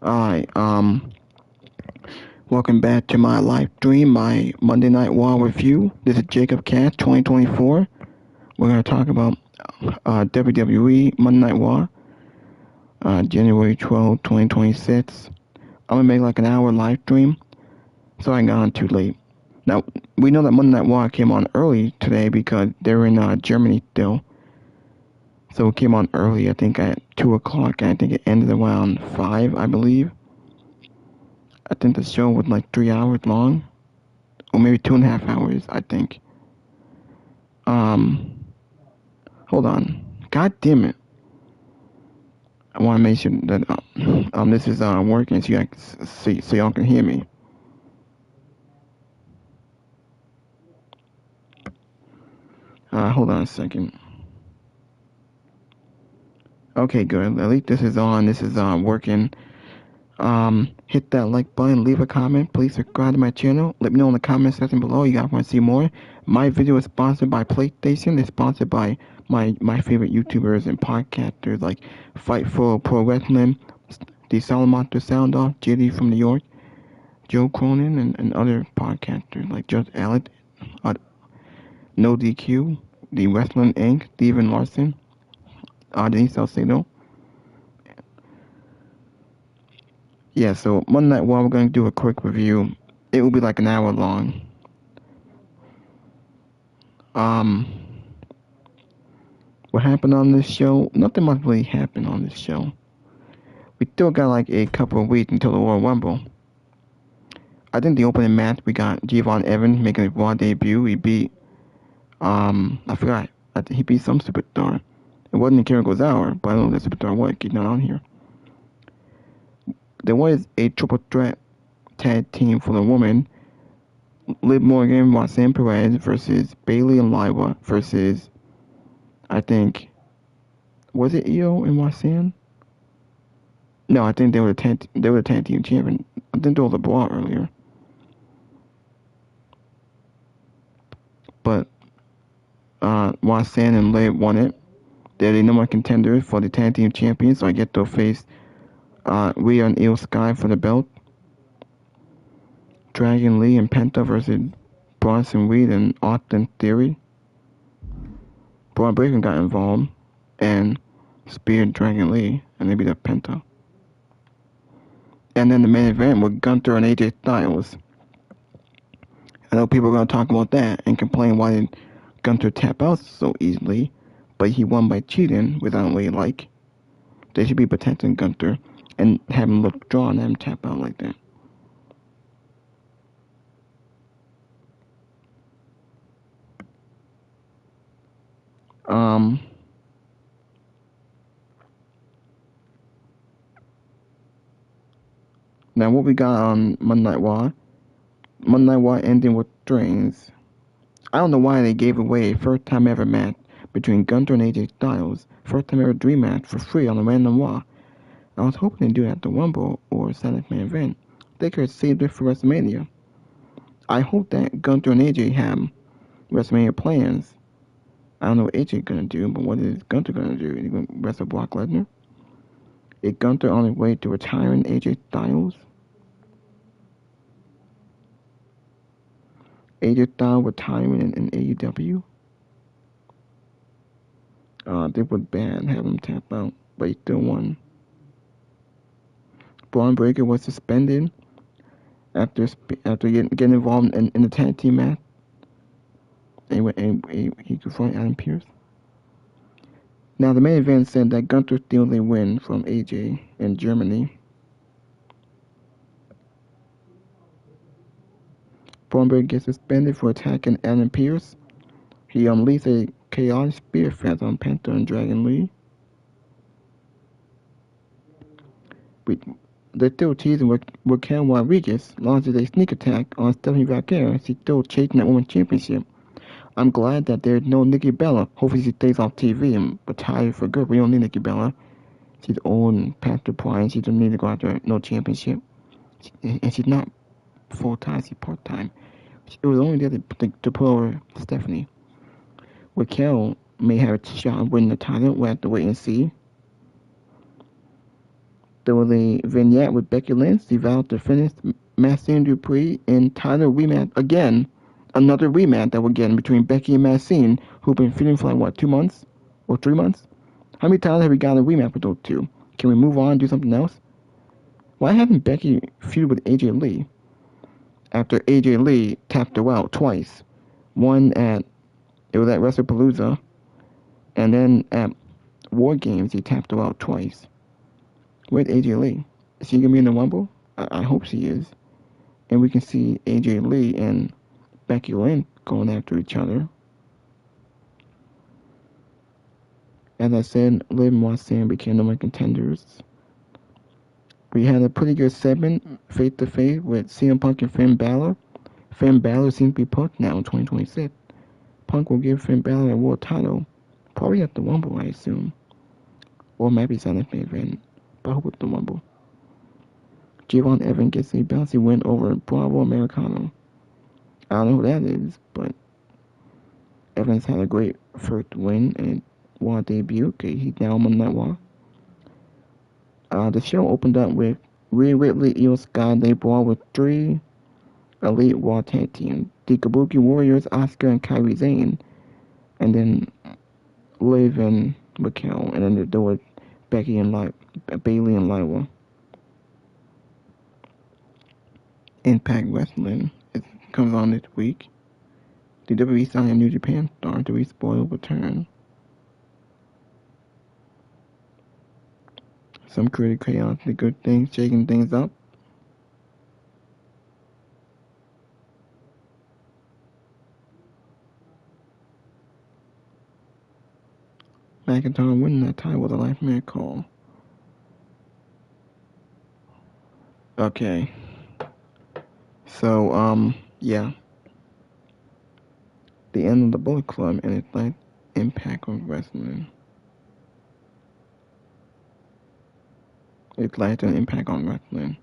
Hi, welcome back to my live stream, my Monday Night Raw review. This is Jacob Cat 2024. We're going to talk about WWE Monday Night Raw, January 12, 2026. I'm going to make like an hour live stream, so I got on too late. Now, we know that Monday Night Raw came on early today because they're in Germany still. So it came on early, I think at 2 o'clock, and I think it ended around 5, I believe. I think the show was like 3 hours long, or maybe 2.5 hours, I think. Hold on. God damn it. I want to make sure that this is working so y'all can hear me. Hold on a second. Okay, good. At least this is on. This is working. Hit that like button, leave a comment, please subscribe to my channel, let me know in the comment section below you guys want to see more. My video is sponsored by PlayStation. It's sponsored by my favorite YouTubers and podcasters like Fightful Pro Wrestling, the Salamanca Sound Off, JD from New York, Joe Cronin, and other podcasters like Judge Alec, No DQ, The Wrestling Inc., Steven Larson, Denise Salcedo. Yeah, so Monday Night Raw, we're going to do a quick review. It will be like an hour long. What happened on this show? Nothing much really happened on this show. We still got like a couple of weeks until the Royal Rumble. I think the opening match, we got Javon Evans making a Raw debut. He beat, I forgot. He beat some superstar. It wasn't Kirill Hour, but I don't know that superstar was. He's not on here. There was a triple threat tag team for the women. Liv Morgan, Roxanne Perez versus Bayley and Lyra versus, I think, was it Io and Roxanne? No, I think they were the tag team champion. I think they were the Brawl earlier. But Roxanne and Liv won it. They're the number one contenders for the tag team champions, so I get to face Rhea and Io Sky for the belt. Dragon Lee and Penta versus Bronson Reed and Austin Theory. Braun Breaker got involved and speared Dragon Lee, and they beat up Penta. And then the main event with Gunther and AJ Styles. I know people are going to talk about that and complain why did Gunther tap out so easily, but he won by cheating, which I don't really like. They should be protecting Gunther and have him look drawn and him tap out like that. Now what we got on Monday Night Raw? Monday Night Raw ending with strings. I don't know why they gave away a first time ever match between Gunther and AJ Styles. First time ever dream match for free on a random Raw. I was hoping to do it at the Rumble or Saturday main event. They could have saved it for WrestleMania. I hope that Gunther and AJ have WrestleMania plans. I don't know what AJ gonna do, but what is Gunther gonna do? Is he gonna wrestle Brock Lesnar? Is Gunther on his way to retiring AJ Styles? AJ Styles retiring in AEW? They would ban have him tap out, but he still won. Braun Breaker was suspended after getting involved in the tag team match. And he confronted Adam Pearce. Now the main event said that Gunther steals a win from AJ in Germany. Braun Breaker gets suspended for attacking Adam Pearce. He unleashed a chaotic spear fest on Penta and Dragon Lee. They're still teasing with Raquel Rodriguez launches a sneak attack on Stephanie Vacquer. She's still chasing that women's championship. I'm glad that there's no Nikki Bella. Hopefully she stays off TV and retires for good. We don't need Nikki Bella. She's old and past her prime. She doesn't need to go after no championship. And she's not full-time, she's part-time. It was only there to pull over Stephanie. Raquel may have a shot of winning the title. We'll have to wait and see. There was a vignette with Becky Lynch. She vowed to finish Maxine Dupree in title rematch again. Another rematch that we're getting between Becky and Maxine, who've been feuding for like what, 2 months or 3 months? How many times have we got a rematch with those two? Can we move on and do something else? Why hasn't Becky feuded with AJ Lee after AJ Lee tapped her out twice? One it was at WrestlePalooza, and then at War Games he tapped her out twice. Where's AJ Lee? Is she gonna be in the Rumble? I hope she is. And we can see AJ Lee and Becky Lynch going after each other. As I said, Liv and Roxanne became number contenders. We had a pretty good segment, face to face, with CM Punk and Finn Balor. Finn Balor seems to be Punk now in 2026. Punk will give Finn Balor a world title, probably at the Rumble, I assume. Or maybe it's on the main event, but I hope it's the Rumble. Javon Evans gets a bouncy win over Bravo Americano. I don't know who that is, but Evans had a great first win and Raw debut. Okay, he's now on that Raw. The show opened up with Rhea Ripley, Io Sky, they brawl with 3 Elite Raw tag team, the Kabuki Warriors, Asuka and Kairi Sane, and then Liv and Raquel, and then there was Becky and Bayley and Lyra. Impact Wrestling, it comes on this week. The WWE signed a New Japan star to spoil return. Some creative chaos, the good things, shaking things up. McIntyre winning that title was a life miracle. Okay. So, yeah. The end of the Bullet Club and its like impact on wrestling. It's like an impact on wrestling.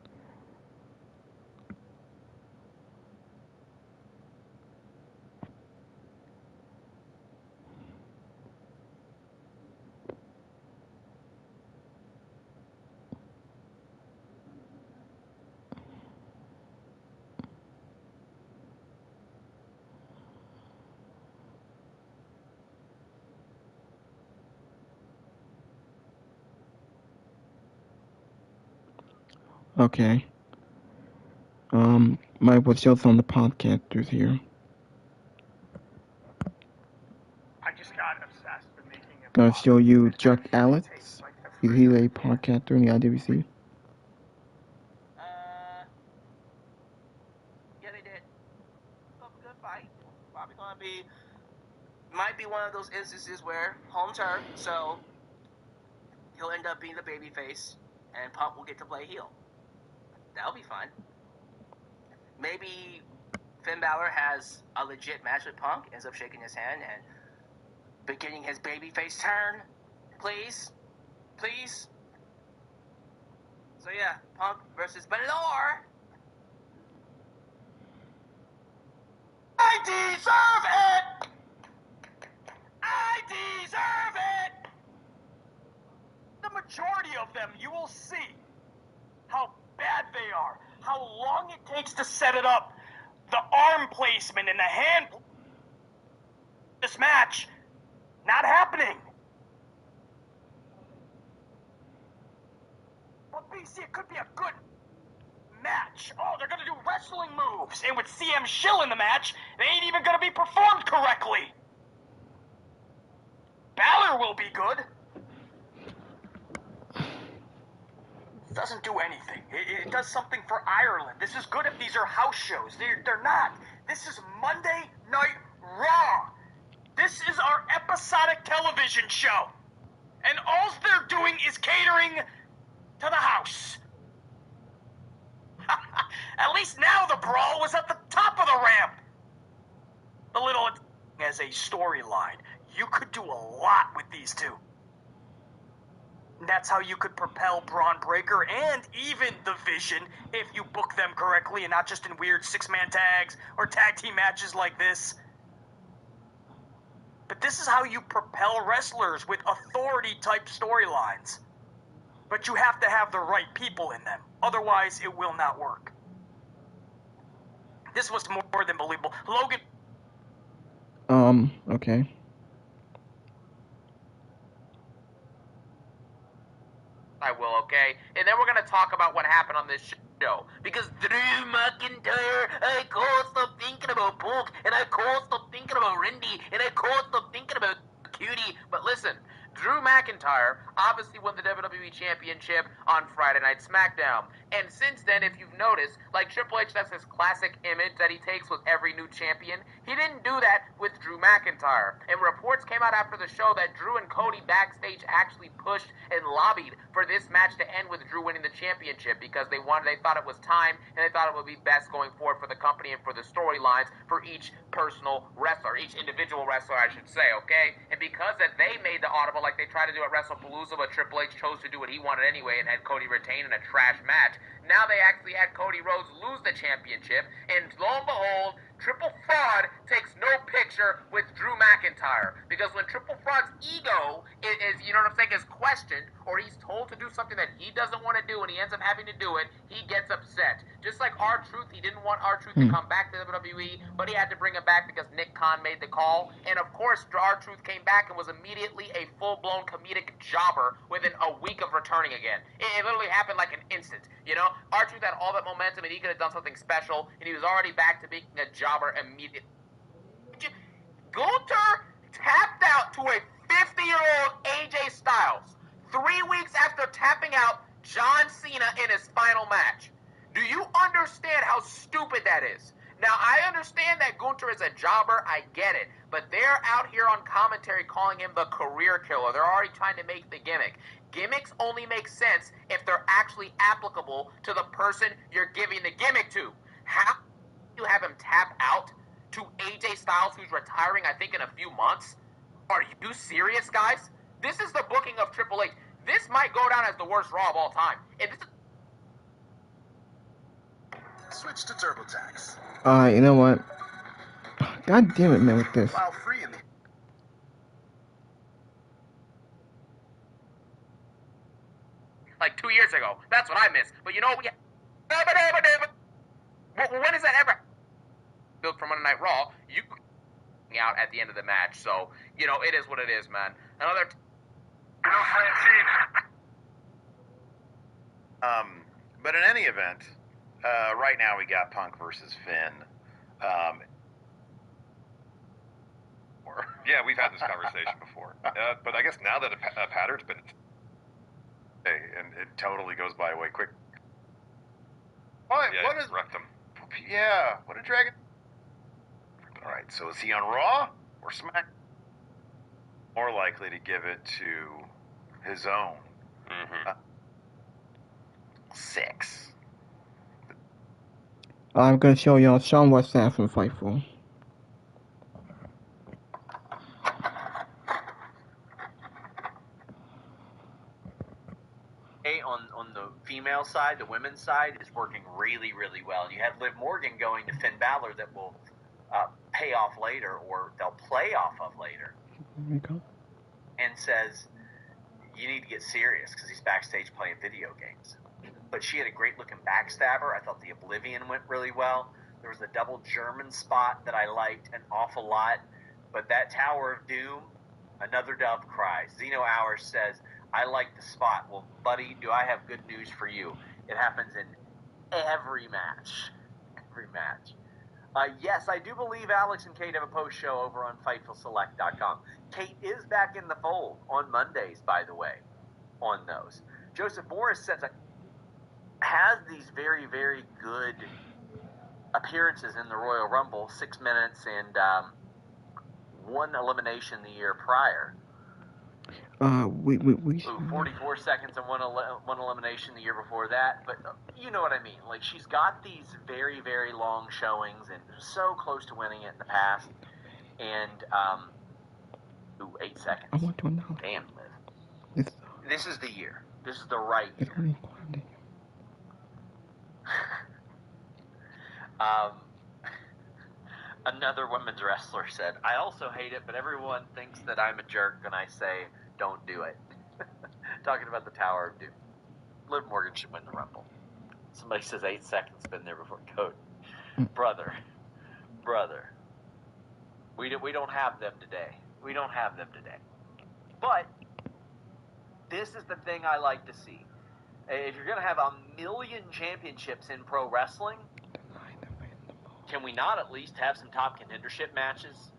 Okay. Might put shows on the podcasters here. I just got obsessed with making it. Gonna show you Chuck Alex. He's a podcaster in the IWC. Yeah, they did. Good fight. Probably gonna be. Might be one of those instances where home turf, so he'll end up being the babyface, and Punk will get to play heel. That'll be fun. Maybe Finn Balor has a legit match with Punk, ends up shaking his hand and beginning his babyface turn. Please. So yeah, Punk versus Balor. I deserve it! I deserve it! The majority of them, you will see how bad they are, how long it takes to set it up, the arm placement and the hand. This match, not happening. But BC, it could be a good match. Oh, they're gonna do wrestling moves, and with CM Shill in the match, they ain't even gonna be performed correctly. Balor will be good. Doesn't do anything. It does something for Ireland. This is good if these are house shows. They're not. This is Monday Night Raw. This is our episodic television show. And all they're doing is catering to the house. At least now the brawl was at the top of the ramp. The little as a storyline. You could do a lot with these two. That's how you could propel Braun Breaker and even the Vision if you book them correctly and not just in weird 6-man tags or tag team matches like this. But this is how you propel wrestlers with authority type storylines. But you have to have the right people in them. Otherwise, it will not work. This was more than believable. Logan... Okay. I will, okay? And then we're going to talk about what happened on this show. Because Drew McIntyre, I can't stop thinking about Punk, and I can't stop thinking about Randy, and I can't stop thinking about Cutie. But listen, Drew McIntyre obviously won the WWE Championship on Friday Night SmackDown. And since then, if you've noticed, like Triple H, that's his classic image that he takes with every new champion. He didn't do that with Drew McIntyre. And reports came out after the show that Drew and Cody backstage actually pushed and lobbied for this match to end with Drew winning the championship because they thought it was time, and they thought it would be best going forward for the company and for the storylines for each personal wrestler, each individual wrestler, I should say, okay? And because that they made the audible like they tried to do at WrestlePalooza, but Triple H chose to do what he wanted anyway and had Cody retain in a trash match, now they actually had Cody Rhodes lose the championship, and lo and behold, Triple Fraud takes no picture with Drew McIntyre. Because when Triple Fraud's ego is, you know what I'm saying, is questioned, or he's told to do something that he doesn't want to do and he ends up having to do it, he gets upset. Just like R-Truth, he didn't want R-Truth to come back to WWE, but he had to bring him back because Nick Khan made the call. And of course, R-Truth came back and was immediately a full-blown comedic jobber within a week of returning again. It literally happened like an instant, you know? R-Truth had all that momentum and he could have done something special, and he was already back to being a jobber immediately. Gunther tapped out to a 50-year-old AJ Styles 3 weeks after tapping out John Cena in his final match. Do you understand how stupid that is? Now, I understand that Gunther is a jobber. I get it. But they're out here on commentary calling him the career killer. They're already trying to make the gimmick. Gimmicks only make sense if they're actually applicable to the person you're giving the gimmick to. How do you have him tap out to AJ Styles, who's retiring, I think, in a few months? Are you serious, guys? This is the booking of Triple H. This might go down as the worst Raw of all time. And this is... Switch to TurboTax. You know what? God damn it, man, with this. File free in the... Like 2 years ago. That's what I missed. But you know what? When is that ever built for Monday Night Raw? You out at the end of the match. So, you know, it is what it is, man. Another... But in any event, right now we got Punk versus Finn. Yeah, we've had this conversation before. But I guess now that a pattern's been... And it totally goes by way quick. Yeah, What is... wrecked him. Yeah, what a dragon... Alright, so is he on Raw or Smack? More likely to give it to his own. 6. I'm gonna show y'all Sean West from Fightful. On the female side, the women's side is working really, really well. You have Liv Morgan going to Finn Balor that will pay off later, or they'll play off of later. There you go. And says, you need to get serious because he's backstage playing video games. But she had a great looking backstabber. I thought the Oblivion went really well. There was a double German spot that I liked an awful lot. But that Tower of Doom, another dove cries. Zeno Hours says, I like the spot. Well, buddy, do I have good news for you? It happens in every match. Every match. Yes, I do believe Alex and Kate have a post show over on FightfulSelect.com. Kate is back in the fold on Mondays, by the way, on those. Joseph Morris has these very, very good appearances in the Royal Rumble, 6 minutes and 1 elimination the year prior. We 44 seconds and one elimination the year before that. But you know what I mean. Like, she's got these very, very long showings and so close to winning it in the past. And, 8 seconds. I want to announce. Damn, Liv. This is the year. This is the right year. Another women's wrestler said, I also hate it, but everyone thinks that I'm a jerk when I say, don't do it. Talking about the Tower of Doom. Liv Morgan should win the Rumble. Somebody says 8 seconds been there before Cody. Brother. We don't have them today. We don't have them today. But this is the thing I like to see. If you're going to have a million championships in pro wrestling, can we not at least have some top contendership matches?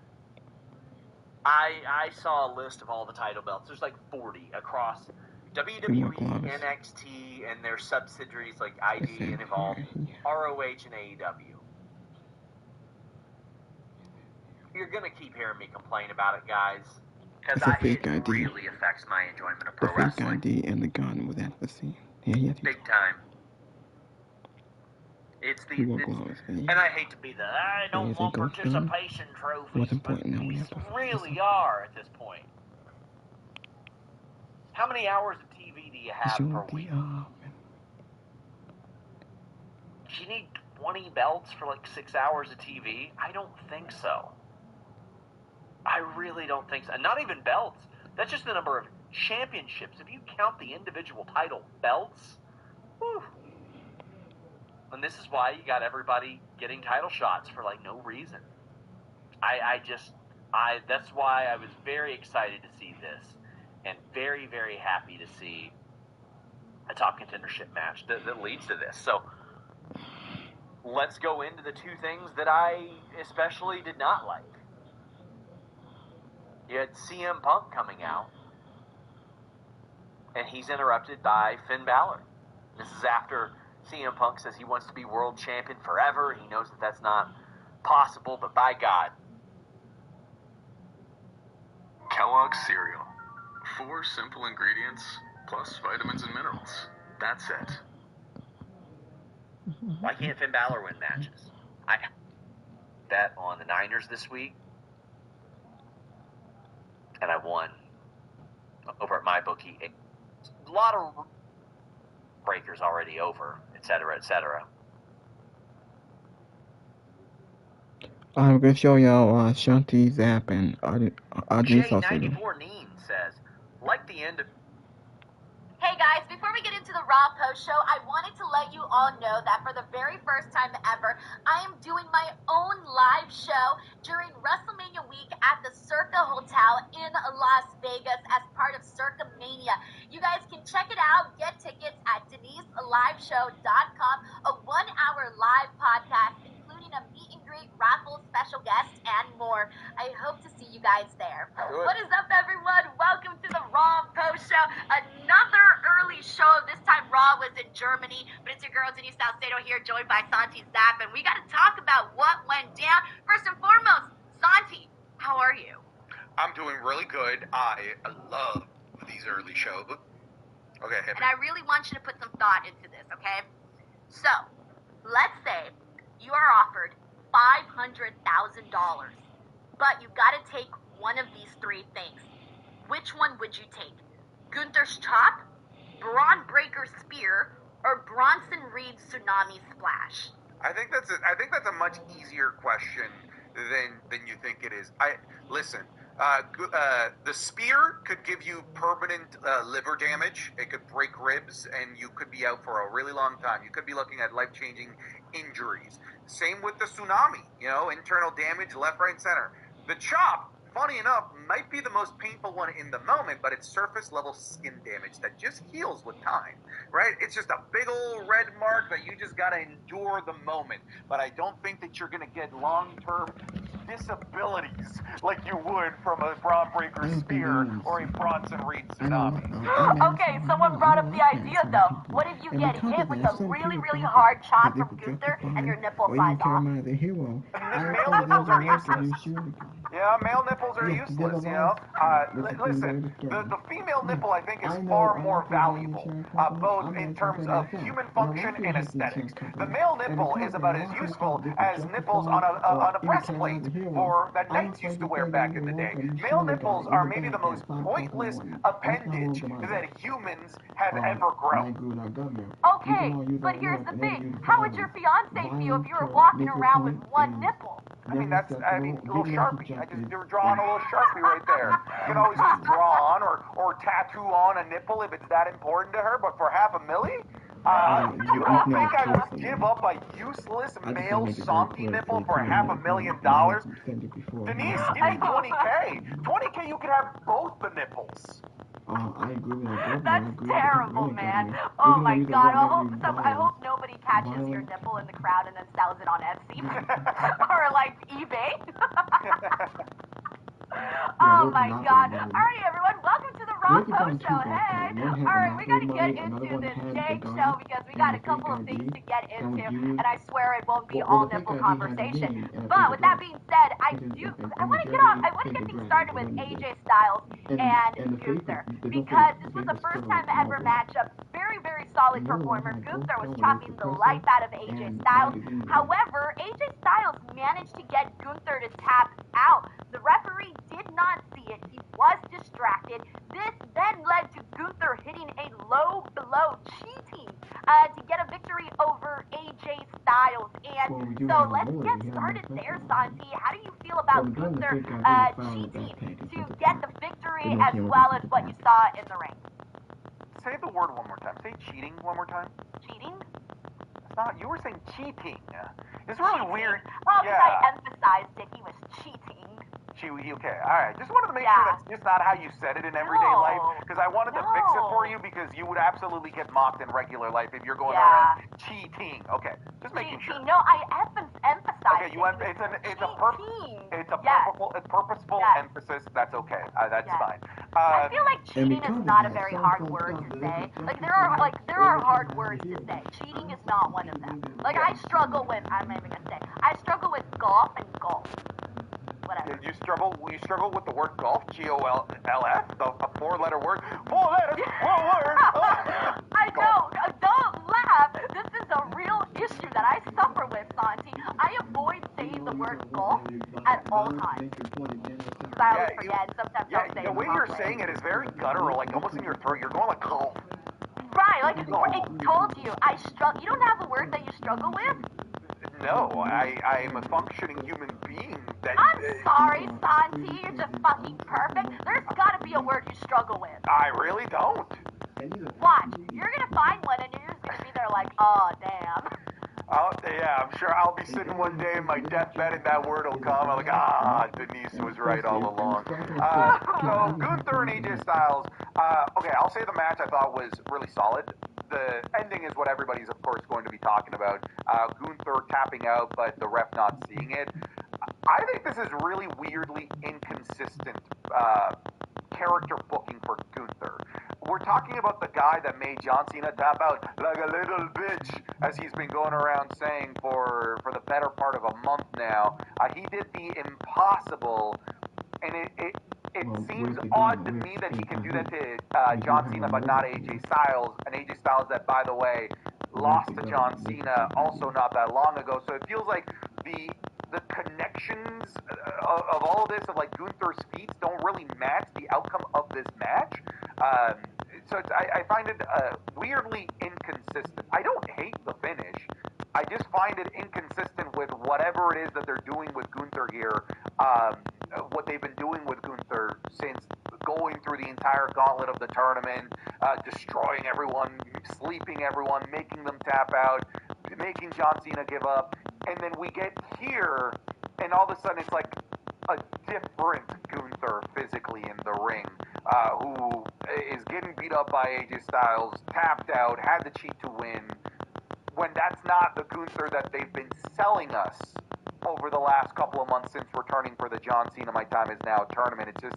I saw a list of all the title belts. There's like 40 across WWE, NXT, and their subsidiaries like ID and Evolve, ROH, and AEW. You're going to keep hearing me complain about it, guys. Because it really affects my enjoyment of pro wrestling. The fake ID and the gun was at the scene. Yeah. Big time. It's the and I hate to be the I don't want participation trophies, but these really are at this point. How many hours of TV do you have per week? Do you need 20 belts for like 6 hours of TV? I don't think so. I really don't think so. Not even belts. That's just the number of championships. If you count the individual title belts, whew. And this is why you got everybody getting title shots for like no reason. That's why I was very excited to see this and very, very happy to see a top contendership match that leads to this. So let's go into the two things that I especially did not like. You had CM Punk coming out, and he's interrupted by Finn Balor. This is after CM Punk says he wants to be world champion forever. He knows that that's not possible, but by God. Kellogg's cereal. 4 simple ingredients, plus vitamins and minerals. That's it. Why can't Finn Balor win matches? I bet on the Niners this week, and I won over at MyBookie. A lot of breakers already over, etc., etc. I'm gonna show y'all Shanti's app and Audrey's J94 Neen says, like the end of. Hey guys, before we get into the Raw post show, I wanted to let you all know that for the very first time ever, I am doing my own live show during WrestleMania week at the Circa Hotel in Las Vegas as part of Circa Mania. You guys can check it out, get tickets at DeniseLiveshow.com, a 1-hour live podcast including a meet and greet, raffle, special guest, and more. I hope to see you guys there. Good. What is up, everyone? Welcome to the Raw post show. Another early show. This time Raw was in Germany, but it's your girl Denise Salcedo here, joined by Santi Zap, and we got to talk about what went down. First and foremost, Santi, how are you? I'm doing really good. I love these early shows. Okay, hit me. And I really want you to put some thought into this, okay? So, let's say you are offered $500,000, but you've got to take one of these 3 things. Which one would you take? Gunther's chop, Braun Breaker's spear, or Bronson Reed's tsunami splash? I think that's a much easier question than you think it is. Listen. The spear could give you permanent liver damage. It could break ribs, and you could be out for a really long time. You could be looking at life-changing injuries. Same with the tsunami. Internal damage, left, right, center. The chop, funny enough, might be the most painful one in the moment, but it's surface-level skin damage that just heals with time, right? It's just a big old red mark that you just got to endure the moment. But I don't think that you're going to get long-term disabilities like you would from a Braun Breaker spear or a Bronson Reed tsunami. Okay, someone brought up the idea, though. What if you get hit with a really, really hard chop from Gunther and your nipple flies off? Male nipples are useless. Yeah, male nipples are useless, listen, the female nipple, I think, is far more valuable, both in terms of human function and aesthetics. The male nipple is about as useful as nipples on a breastplate that knights used to wear back in the day. Male nipples are maybe the most pointless appendage that humans have ever grown. Okay, but here's the thing. How would your fiancé feel if you were walking around with one nipple? I mean, that's, I mean, a little Sharpie. You're drawing a little Sharpie right there. You can always just draw on or tattoo on a nipple if it's that important to her, but for $500,000? You don't think I would give up a useless male Santi nipple for $500,000? Denise, give me 20K. 20K, you could have both the nipples. I agree with that. That's terrible, man. Oh my god. I hope nobody catches your nipple in the crowd and then sells it on Etsy. Or like eBay. Oh my god. Alrighty everyone, welcome to the Raw Post Show. Hey! Alright, we gotta get into this Jake show because we got a couple of things to get into, and I swear it won't be all nipple conversation. But with that being said, I wanna get things started with AJ Styles and Gunther, because this was a first time ever matchup. Very, very solid performer. Gunther was chopping the life out of AJ Styles. However, AJ Styles managed to get Gunther to tap out. The referee did not see it. He was distracted. This then led to Gunther hitting a low blow, cheating to get a victory over AJ Styles. And so let's get started there, Santi. How do you feel about Gunther cheating to get the victory as well as what you saw in the ring? Say the word one more time. Say cheating one more time. Cheating? It's not. You were saying cheating. It's really Cheating. weird. Well, because I emphasized it, he was cheating. Okay, all right. Just wanted to make sure that's just not how you said it in everyday life, because I wanted to fix it for you, because you would absolutely get mocked in regular life if you're going around cheating. Okay, just making sure. No, I emphasized. Okay, it's a purposeful emphasis. That's okay. That's fine. I feel like cheating is not a very hard word to say. Like there are hard words to say. Cheating is not one of them. Like I struggle with. I'm not even gonna say. I struggle with golf and golf. Whatever. You struggle with the word golf, GOLF, a four-letter word. 4 letters, 4 words. I know. Don't laugh. This is a real issue that I suffer with, Santi. I avoid saying the word golf at all times. Because I always forget. Sometimes I'll say it. The way you're saying it is very guttural, like almost in your throat. You're going like golf. Right, like I told you, I struggle. You don't have a word that you struggle with? No, I am a functioning human being. I'm sorry, Santi. You're just fucking perfect. There's gotta be a word you struggle with. I really don't. Watch. You're gonna find one and you're just gonna be there like, oh, damn. Oh, yeah, I'm sure I'll be sitting one day in my deathbed and that word will come. I'm like, Denise was right all along. So, Gunther and AJ Styles. Okay, I'll say the match I thought was really solid. The ending is what everybody's, of course, going to be talking about. Gunther tapping out, but the ref not seeing it. I think this is really weirdly inconsistent character booking for Gunther. We're talking about the guy that made John Cena tap out like a little bitch, as he's been going around saying for the better part of a month now. He did the impossible, and it seems odd to me that he can do that to John Cena, but not AJ Styles. And AJ Styles that, by the way, lost to John Cena also not that long ago. So it feels like the connections of all of this, of like Gunther's feats, don't really match the outcome of this match. So I find it weirdly inconsistent. I don't hate the finish. I just find it inconsistent with whatever it is that they're doing with Gunther here. What they've been doing with Gunther since going through the entire gauntlet of the tournament, destroying everyone, sleeping everyone, making them tap out, making John Cena give up. And then we get here, and all of a sudden it's like a different Gunther physically in the ring, who is getting beat up by AJ Styles, tapped out, had the cheat to win, when that's not the Gunther that they've been selling us over the last couple of months since returning for the John Cena My Time Is Now tournament. It's just,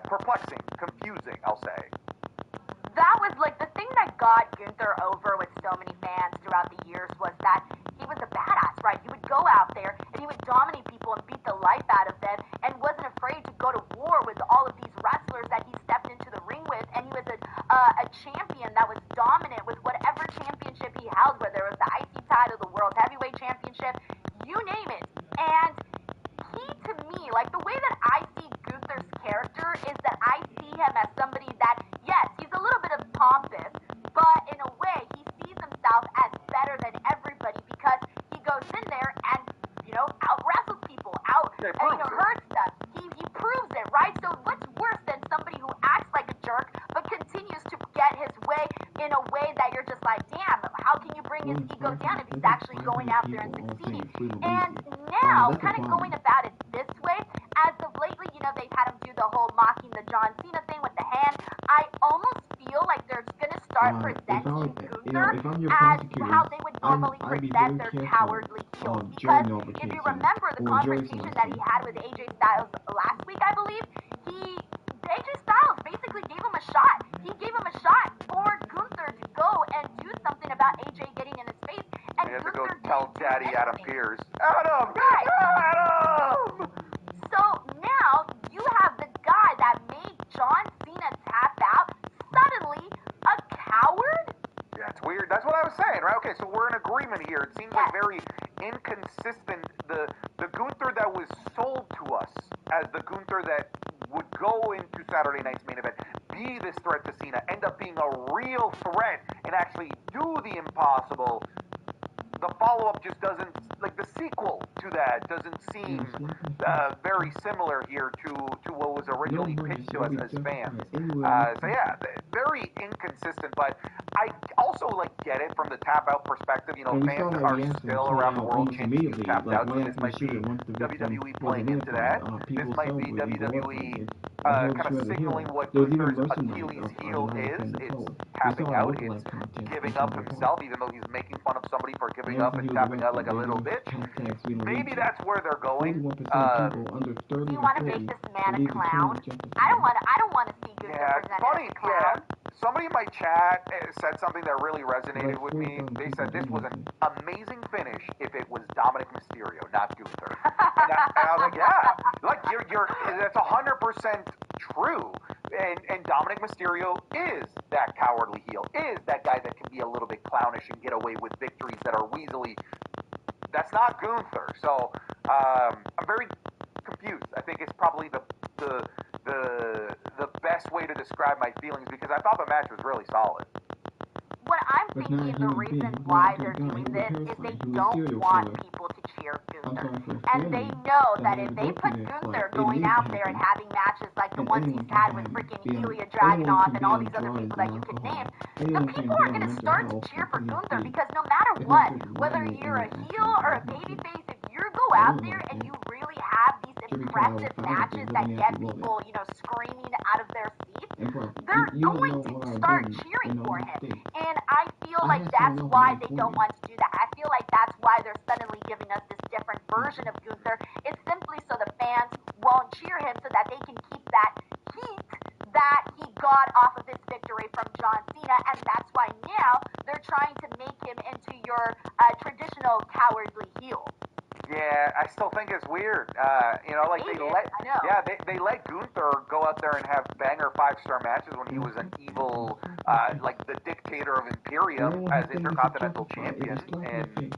perplexing, confusing, I'll say. That was like the thing that got Gunther over with so many fans throughout the years was that he was a badass, right? He would go out there and he would dominate people and beat the life out of them and wasn't afraid to go to war with all of these wrestlers that he stepped into the ring with. And he was a champion that was dominant with whatever championship he held, whether it was the IC title, the World Heavyweight Championship, you name it. And he, to me, like the way that I see Gunther's character is that I see him as somebody that, yes, he's a little bit of pompous, but in a way, he his ego down if he's actually going out there and succeeding. And now, kind of going about it this way, as of lately, they've had him do the whole mocking the John Cena thing with the hand. I almost feel like they're going to start presenting Gunther as how they would normally present their cowardly heels. Because if you remember the confrontation that he had with AJ Styles last week, I believe, AJ Styles basically gave him a shot. He gave him a shot for Gunther to go and do something about AJ getting in his face. And he had to Gunther go tell Daddy Adam Pearce, Adam! So now you have the guy that made John Cena tap out suddenly a coward? Yeah, it's weird. That's what I was saying, right? Okay, so we're in agreement here. It seems like very inconsistent. The Gunther that was sold to us as the Gunther that would go into Saturday night's main event, be this threat to Cena, end up being a real threat and actually do the impossible. The follow-up just doesn't, like the sequel to that doesn't seem very similar here to what was originally pitched to us as fans. So yeah, very inconsistent, but I also get it from the tap-out perspective. Fans are still around the world chanting to tap out, so this might be WWE playing into that. This might be WWE kind of signaling what Gunther's Achilles heel is. It's tapping out. It's giving up himself, even though he's making fun of somebody for giving up and tapping out like a little bitch. Maybe that's where they're going. Do you want to make this man a clown? I don't want to see Gunther presented as a clown. Yeah. Somebody in my chat said something that really resonated with me. They said this was an amazing finish if it was Dominic Mysterio, not Gunther. And I was like, yeah, that's 100% true. And Dominic Mysterio is that cowardly heel, is that guy that can be a little bit clownish and get away with victories that are weaselly. That's not Gunther. So I'm very confused. I think it's probably the best way to describe my feelings because I thought the match was really solid. What I'm thinking the reason why they're doing this is they don't want people to cheer Gunther. And they know that if they put Gunther going out there and having matches like the ones he's had with freaking Ilya Dragunov and all these other people that you could name, the people are going to start to cheer for Gunther because no matter what, whether you're a heel or a babyface, if you go out there and you really have these impressive matches that get people, screaming out of their seats, they're going to start cheering for him. And I feel like that's why they don't want to do that. I feel like that's why they're suddenly giving us this different version of Gunther. It's simply so the fans won't cheer him so that they can keep that heat that he got off of his victory from John Cena. And that's why now they're trying to make him into your traditional cowardly heel. Yeah, I still think it's weird. They let Gunther go out there and have banger 5-star matches when he was an evil, the dictator of Imperium as Intercontinental Champion, and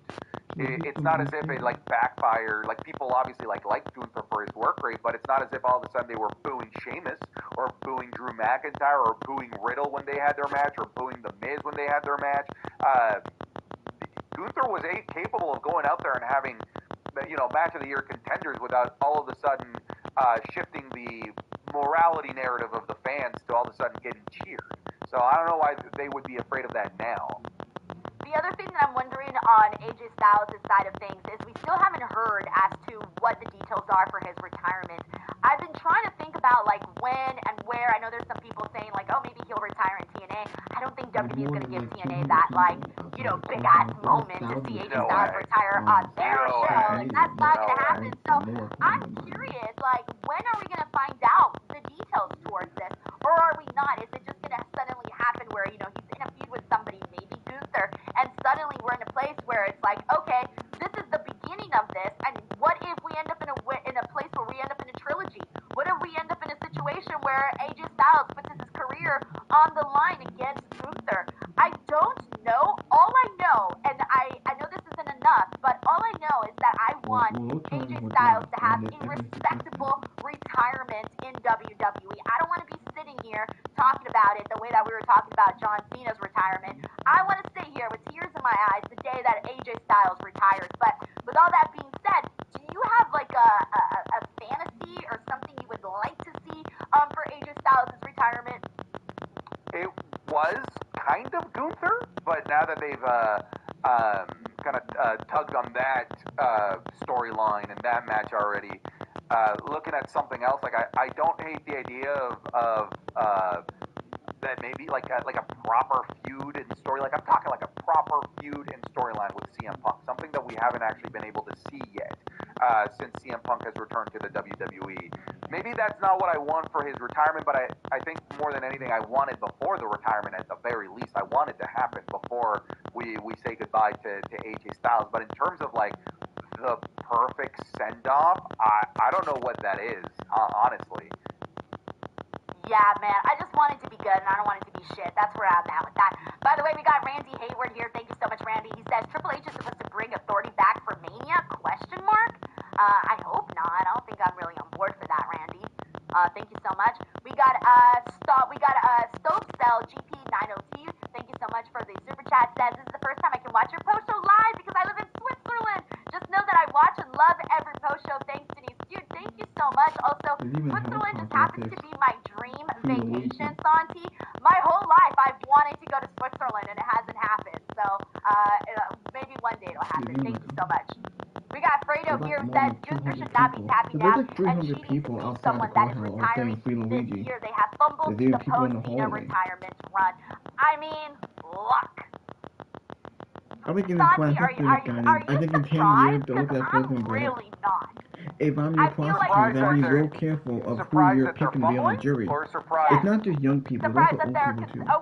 it's not as if it backfired. People obviously like Gunther for his work rate, but it's not as if all of a sudden they were booing Sheamus or booing Drew McIntyre or booing Riddle when they had their match or booing The Miz when they had their match. Gunther was capable of going out there and having match of the year contenders without all of a sudden shifting the morality narrative of the fans to all of a sudden getting cheered. So I don't know why they would be afraid of that now. The other thing that I'm wondering on AJ Styles' side of things is we still haven't heard as to what the details are for his retirement. I've been trying to think about when and where. I know there's some people saying maybe he'll retire in TNA. I don't think WWE is going to give TNA that big ass moment to see AJ Styles retire on their show. That's not going to happen. So I'm curious, when are we going to find out the details towards this, or are we not? Is it just going to suddenly happen where he's in a feud with somebody, maybe Gunther, and suddenly we're in a place where it's okay, this is the beginning of this, and what if we end up in a place where we end up in a trilogy? What if we end up in a situation where AJ Styles puts his career on the line against Gunther? I don't know. All I know, and I know this isn't enough, but all I know is that I want AJ Styles to have a respectable retirement in WWE. I don't want to be sitting here talking about it the way that we were talking about John Cena's retirement. I want to sit here with tears in my eyes the day that AJ Styles retires. But with all that being said, do you have a fantasy or something you would like to see for AJ Styles' retirement? It was kind of Gunther, but now that they've kind of tugged on that storyline and that match already. Looking at something else, like I don't hate the idea of that maybe like a proper feud and story. Like I'm talking like a proper feud and storyline with CM Punk, something that we haven't actually been able to see yet since CM Punk has returned to the WWE. Maybe that's not what I want for his retirement, but I think more than anything, I want it before the retirement at the very least. I want it to happen before we say goodbye to AJ Styles. But in terms of like the perfect send-off, I don't know what that is, honestly. Yeah, man, I just want it to be good, and I don't want it to be shit. That's where I'm at with that. By the way, we got Randy Hayward here. Thank you so much, Randy. He says, Triple H is supposed to bring Authority back for Mania? Question mark? I hope not. I don't think I'm really on board for that, Randy. Thank you so much. We got Stokesell GP90T. Thank you so much for the super chat. Says, this is the first time I can watch your post show live because I live in Switzerland. Just know that I watch and love every post show. Thanks, Denise. Dude, thank you so much. Also, Switzerland just happens to be my dream vacation, Santi. My whole life I've wanted to go to Switzerland and it hasn't happened. So maybe one day it'll happen. Thank you so much. We got Fredo here who says Gunther should not be tapping out and she needs to be someone that is retiring this year. They have fumbled the post-Cena retirement run. I mean, luck. I think in Santi, I think in 10 years they'll look at that person and be really not. if I'm your prosecutor, then be real careful of who you're picking to be on the jury. It's not just young people, it's also old people too. Not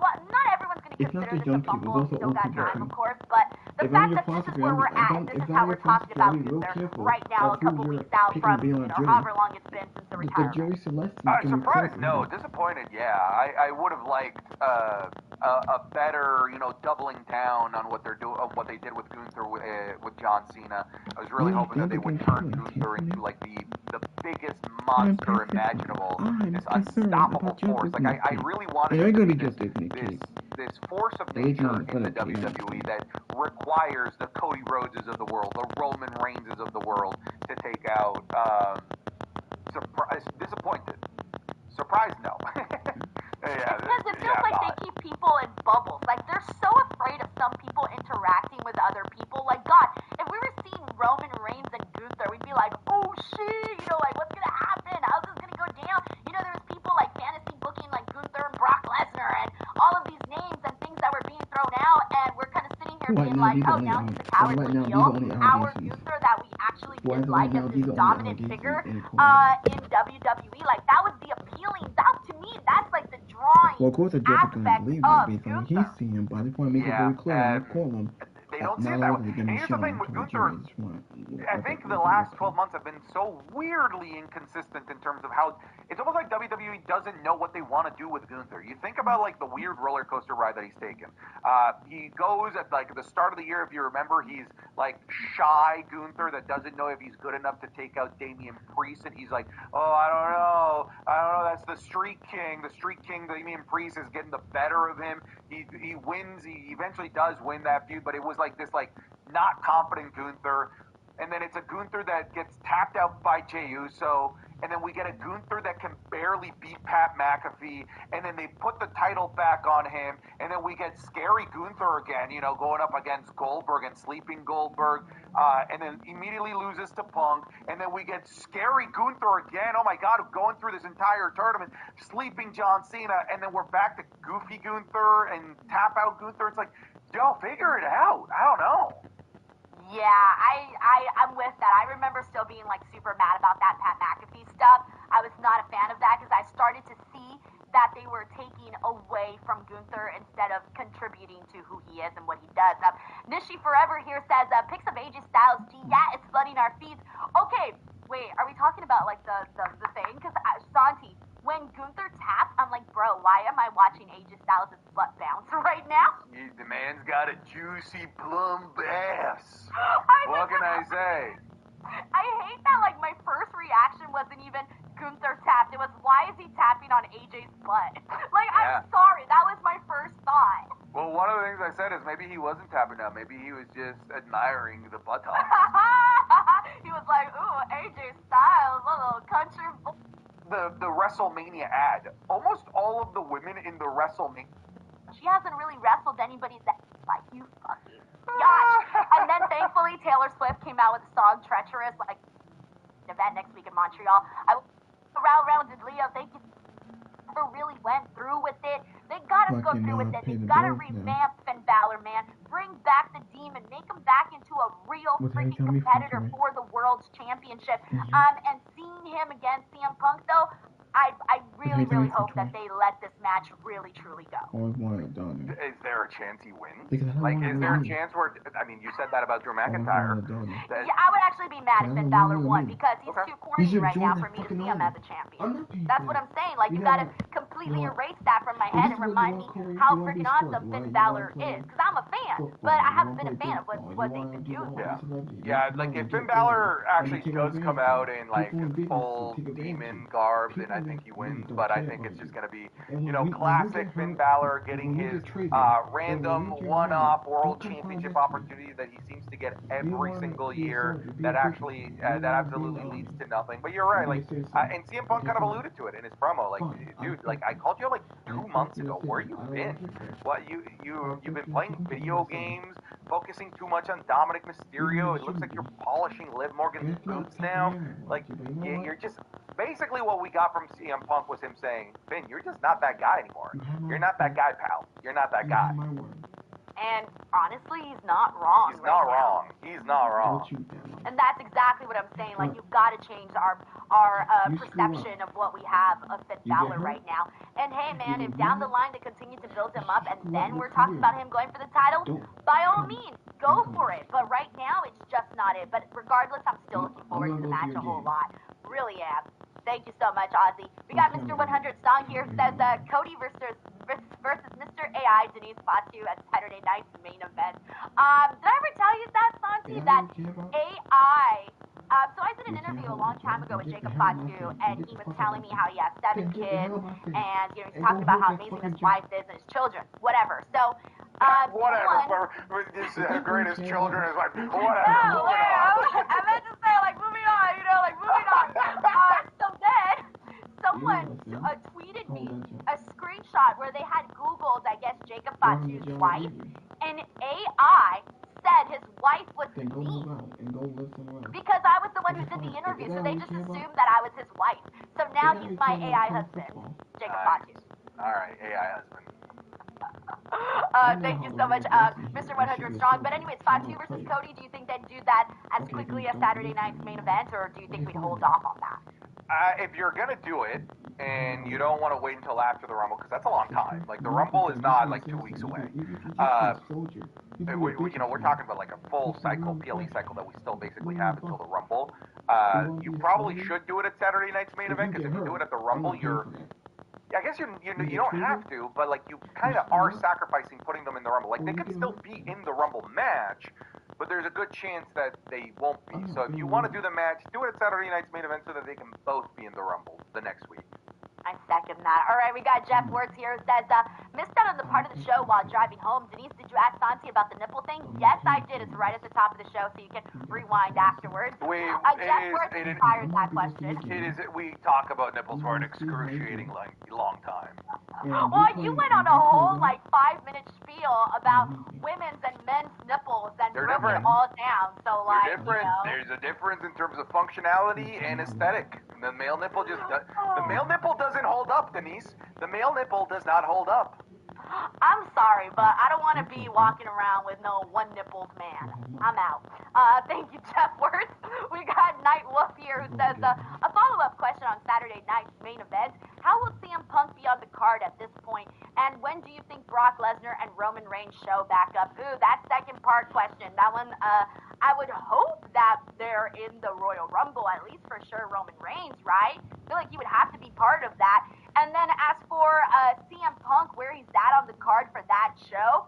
everyone's going to consider this a fumble. We still got time, of course, but the fact that this is where we're at, this is how we're talking about Gunther right now, a couple weeks out from, however long it's been since the retirement. The jury selects surprised? No. Disappointed? Yeah. I would have liked a better, doubling down on what they're doing, what they did with Gunther with John Cena. I was really hoping that they would turn Gunther into like the biggest monster imaginable, this unstoppable force. Like I really wanted it to be this force of nature in the WWE that requires the Cody Rhodeses of the world, the Roman Reigns of the world to take out. Disappointed. Surprised? No. Yeah, because it feels like they keep people in bubbles. Like they're so afraid of some people interacting with other people. Like God, if we were seeing Roman Reigns and Gunther, we'd be like, oh shit, like what's gonna happen? How's this gonna go down? There was people like fantasy booking like Gunther and Brock Lesnar and all of these names and things that were being thrown out, and we're kind of sitting here being like, oh, now he's a cowardly heel. Our Gunther that we actually did like as this dominant figure in WWE, like that was the appealing. That to me, that's like the drawing well, of course, the judge is going to believe that based on what he's seeing, but I just want to make it very clear in the courtroom. They don't see it that way. And here's the thing with Gunther, I think the last 12 months have been so weirdly inconsistent in terms of how it's almost like WWE doesn't know what they want to do with Gunther. You think about like the weird roller coaster ride that he's taken. He goes at like the start of the year, if you remember, he's like shy Gunther that doesn't know if he's good enough to take out Damian Priest, and he's like, oh, I don't know, that's the Street King. The Street King, Damian Priest, is getting the better of him. He wins. He eventually does win that feud, but it was like this like not confident Gunther, and then it's a Gunther that gets tapped out by Jey Uso, and then we get a Gunther that can barely beat Pat McAfee, and then they put the title back on him, and then we get scary Gunther again, going up against Goldberg and sleeping Goldberg, and then immediately loses to Punk, and then we get scary Gunther again, oh my God, going through this entire tournament, sleeping John Cena, and then we're back to goofy Gunther and tap out Gunther. It's like, yo, figure it out. I don't know. Yeah, I'm with that. I remember still being like super mad about that Pat McAfee stuff. I was not a fan of that because I started to see that they were taking away from Gunther instead of contributing to who he is and what he does. Nishi Forever here says, pics of AJ Styles. Yeah, it's flooding our feeds. Okay, wait, are we talking about like the thing? Because Santi, when Gunther taps, I'm like, bro, why am I watching AJ Styles' butt bounce right now? The man's got a juicy plum bass. What can I say? I hate that, like, my first reaction wasn't even Gunther tapped. It was, why is he tapping on AJ's butt? Like, yeah. I'm sorry. That was my first thought. Well, one of the things I said is maybe he wasn't tapping out. Maybe he was just admiring the buttocks. He was like, ooh, AJ Styles, a little country boy. The WrestleMania ad. Almost all of the women in the WrestleMania. She hasn't really wrestled anybody that like you fucking. Yeah, Taylor Swift came out with the song Treacherous, like, an event next week in Montreal. Round and Leo, thank you. Never really went through with it. They gotta go through with it. They gotta revamp Finn Balor, man. Bring back the Demon. Make him back into a real freaking competitor for the World's Championship. And seeing him against CM Punk, though, I really hope that they let this match really, truly go. Is there a chance he wins? Like, is there a chance where, I mean, you said that about Drew McIntyre. Yeah, I would actually be mad if Finn Balor won because he's too corny right now for me to see him as a champion. That's what I'm saying. Like, you gotta completely erase that from my head and remind me how freaking awesome Finn Balor is. Because I'm a fan, but I haven't been a fan of what they've been doing. Yeah, like, if Finn Balor actually does come out in, like, full demon garb, then I think he wins. But I think it's just gonna be, you know, classic Finn Balor getting his random one-off World Championship opportunity that he seems to get every single year that actually that absolutely leads to nothing. But you're right, like, and CM Punk kind of alluded to it in his promo, like, dude, like, I called you like 2 months ago. Where you been? What you've been playing video games, focusing too much on Dominic Mysterio. It looks like you're polishing Liv Morgan's boots now. Like, you're just basically what we got from CM Punk was him saying, Finn, you're just not that guy anymore. You're not that guy, pal. You're not that guy. And honestly, he's not wrong. He's not wrong. He's not wrong. And that's exactly what I'm saying. Like, you've got to change our perception of what we have of Finn Balor right now. And hey, man, if down the line they continue to build him up and then we're talking about him going for the title, by all means, go for it. But right now, it's just not it. But regardless, I'm still looking forward to the match a whole lot. Really am. Thank you so much, Ozzy. We got Mr. 100 Song here. Says Cody versus Mr. AI Denise Fatu at Saturday night's main event. Did I ever tell you that, Santi? That AI. So I did an interview a long time ago with Jacob Fatu, and he was telling me how he has 7 kids, and you know he's talking about how amazing his wife is and his children, whatever. So. Whatever. His greatest children is like, whatever. No, I meant to say, like, moving on, you know, like, moving on. So then, someone tweeted me a screenshot where they had Googled, I guess, Jacob Fatu's wife, and AI said his wife was me. Because I was the one who did the interview, so they just assumed that I was his wife. So now he's my AI husband, Jacob Fatu. Alright, AI husband. Thank you so much, Mr. 100 Strong. But anyways, Fatu versus Cody, do you think they'd do that as quickly as Saturday night's main event, or do you think we'd hold off on that? If you're gonna do it, and you don't want to wait until after the Rumble, because that's a long time. Like, the Rumble is not, like, 2 weeks away. You know, we're talking about, like, a full cycle, PLE cycle that we still basically have until the Rumble. You probably should do it at Saturday night's main event, because if you do it at the Rumble, I guess you don't have to, but, like, you kind of are sacrificing putting them in the Rumble. Like, they could still be in the Rumble match, but there's a good chance that they won't be. So if you want to do the match, do it at Saturday night's main event so that they can both be in the Rumble the next week. I second that. All right, we got Jeff Words here who says, missed out on the part of the show while driving home. Denise, did you ask Santi about the nipple thing? Yes, I did. It's right at the top of the show, so you can rewind afterwards. Jeff Words inspired that question. We talk about nipples for an excruciating long time. Well, you went on a whole, like, 5-minute spiel about women's and men's nipples and broke it all down. So, like, you know. There's a difference in terms of functionality and aesthetic. The male nipple doesn't hold up, Denise. The male nipple does not hold up. I'm sorry, but I don't want to be walking around with no one-nippled man. I'm out. Thank you, Jeff Worth. We got Night Wolf here who says, a follow-up question on Saturday night's main event. How will CM Punk be on the card at this point? And when do you think Brock Lesnar and Roman Reigns show back up? Ooh, that second part question. That one, I would hope that they're in the Royal Rumble, at least for sure Roman Reigns, right? I feel like he would have to be part of that. And then as for CM Punk, where he's at on the card for that show,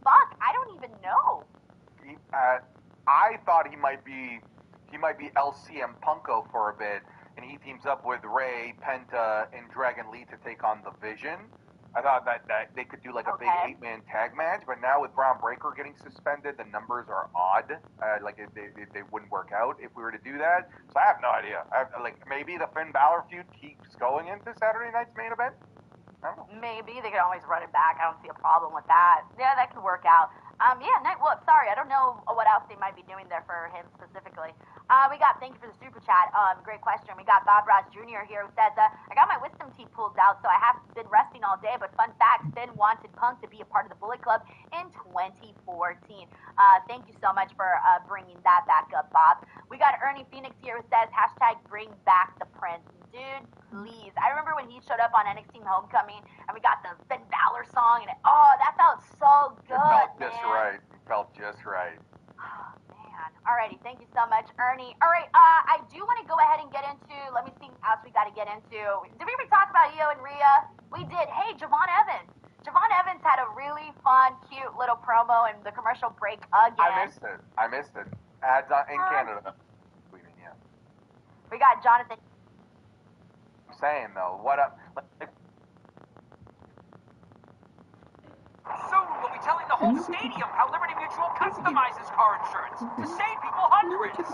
fuck, I don't even know. I thought he might be LCM Punko for a bit, and he teams up with Ray, Penta, and Dragon Lee to take on the Vision. I thought that they could do like a big 8-man tag match, but now with Braun Breaker getting suspended, the numbers are odd. Like they wouldn't work out if we were to do that. So I have no idea. Maybe the Finn Balor feud keeps going into Saturday night's main event. I don't know. Maybe they could always run it back. I don't see a problem with that. Yeah, that could work out. Yeah, Night Wolf. Sorry, I don't know what else else they might be doing there for him specifically. We got, thank you for the super chat. Great question. We got Bob Ross Jr. here who says, I got my wisdom teeth pulled out, so I have been resting all day. But fun fact, Finn wanted Punk to be a part of the Bullet Club in 2014. Thank you so much for bringing that back up, Bob. We got Ernie Phoenix here who says, hashtag bring back the Prince. Dude, please. I remember when he showed up on NXT Homecoming and we got the Finn Balor song, and that felt so good. It felt just right. It felt just right. Oh, man. Alrighty, thank you so much, Ernie. Alright, I do want to go ahead and get into, let me see what else we got to get into. Did we ever talk about Io and Rhea? We did. Hey, Javon Evans. Javon Evans had a really fun, cute little promo in the commercial break again. I missed it. Ads in Canada. Yeah. We got Jonathan. I'm saying, though, what up? Soon we'll be telling the whole stadium how Liberty Mutual customizes car insurance to save people hundreds.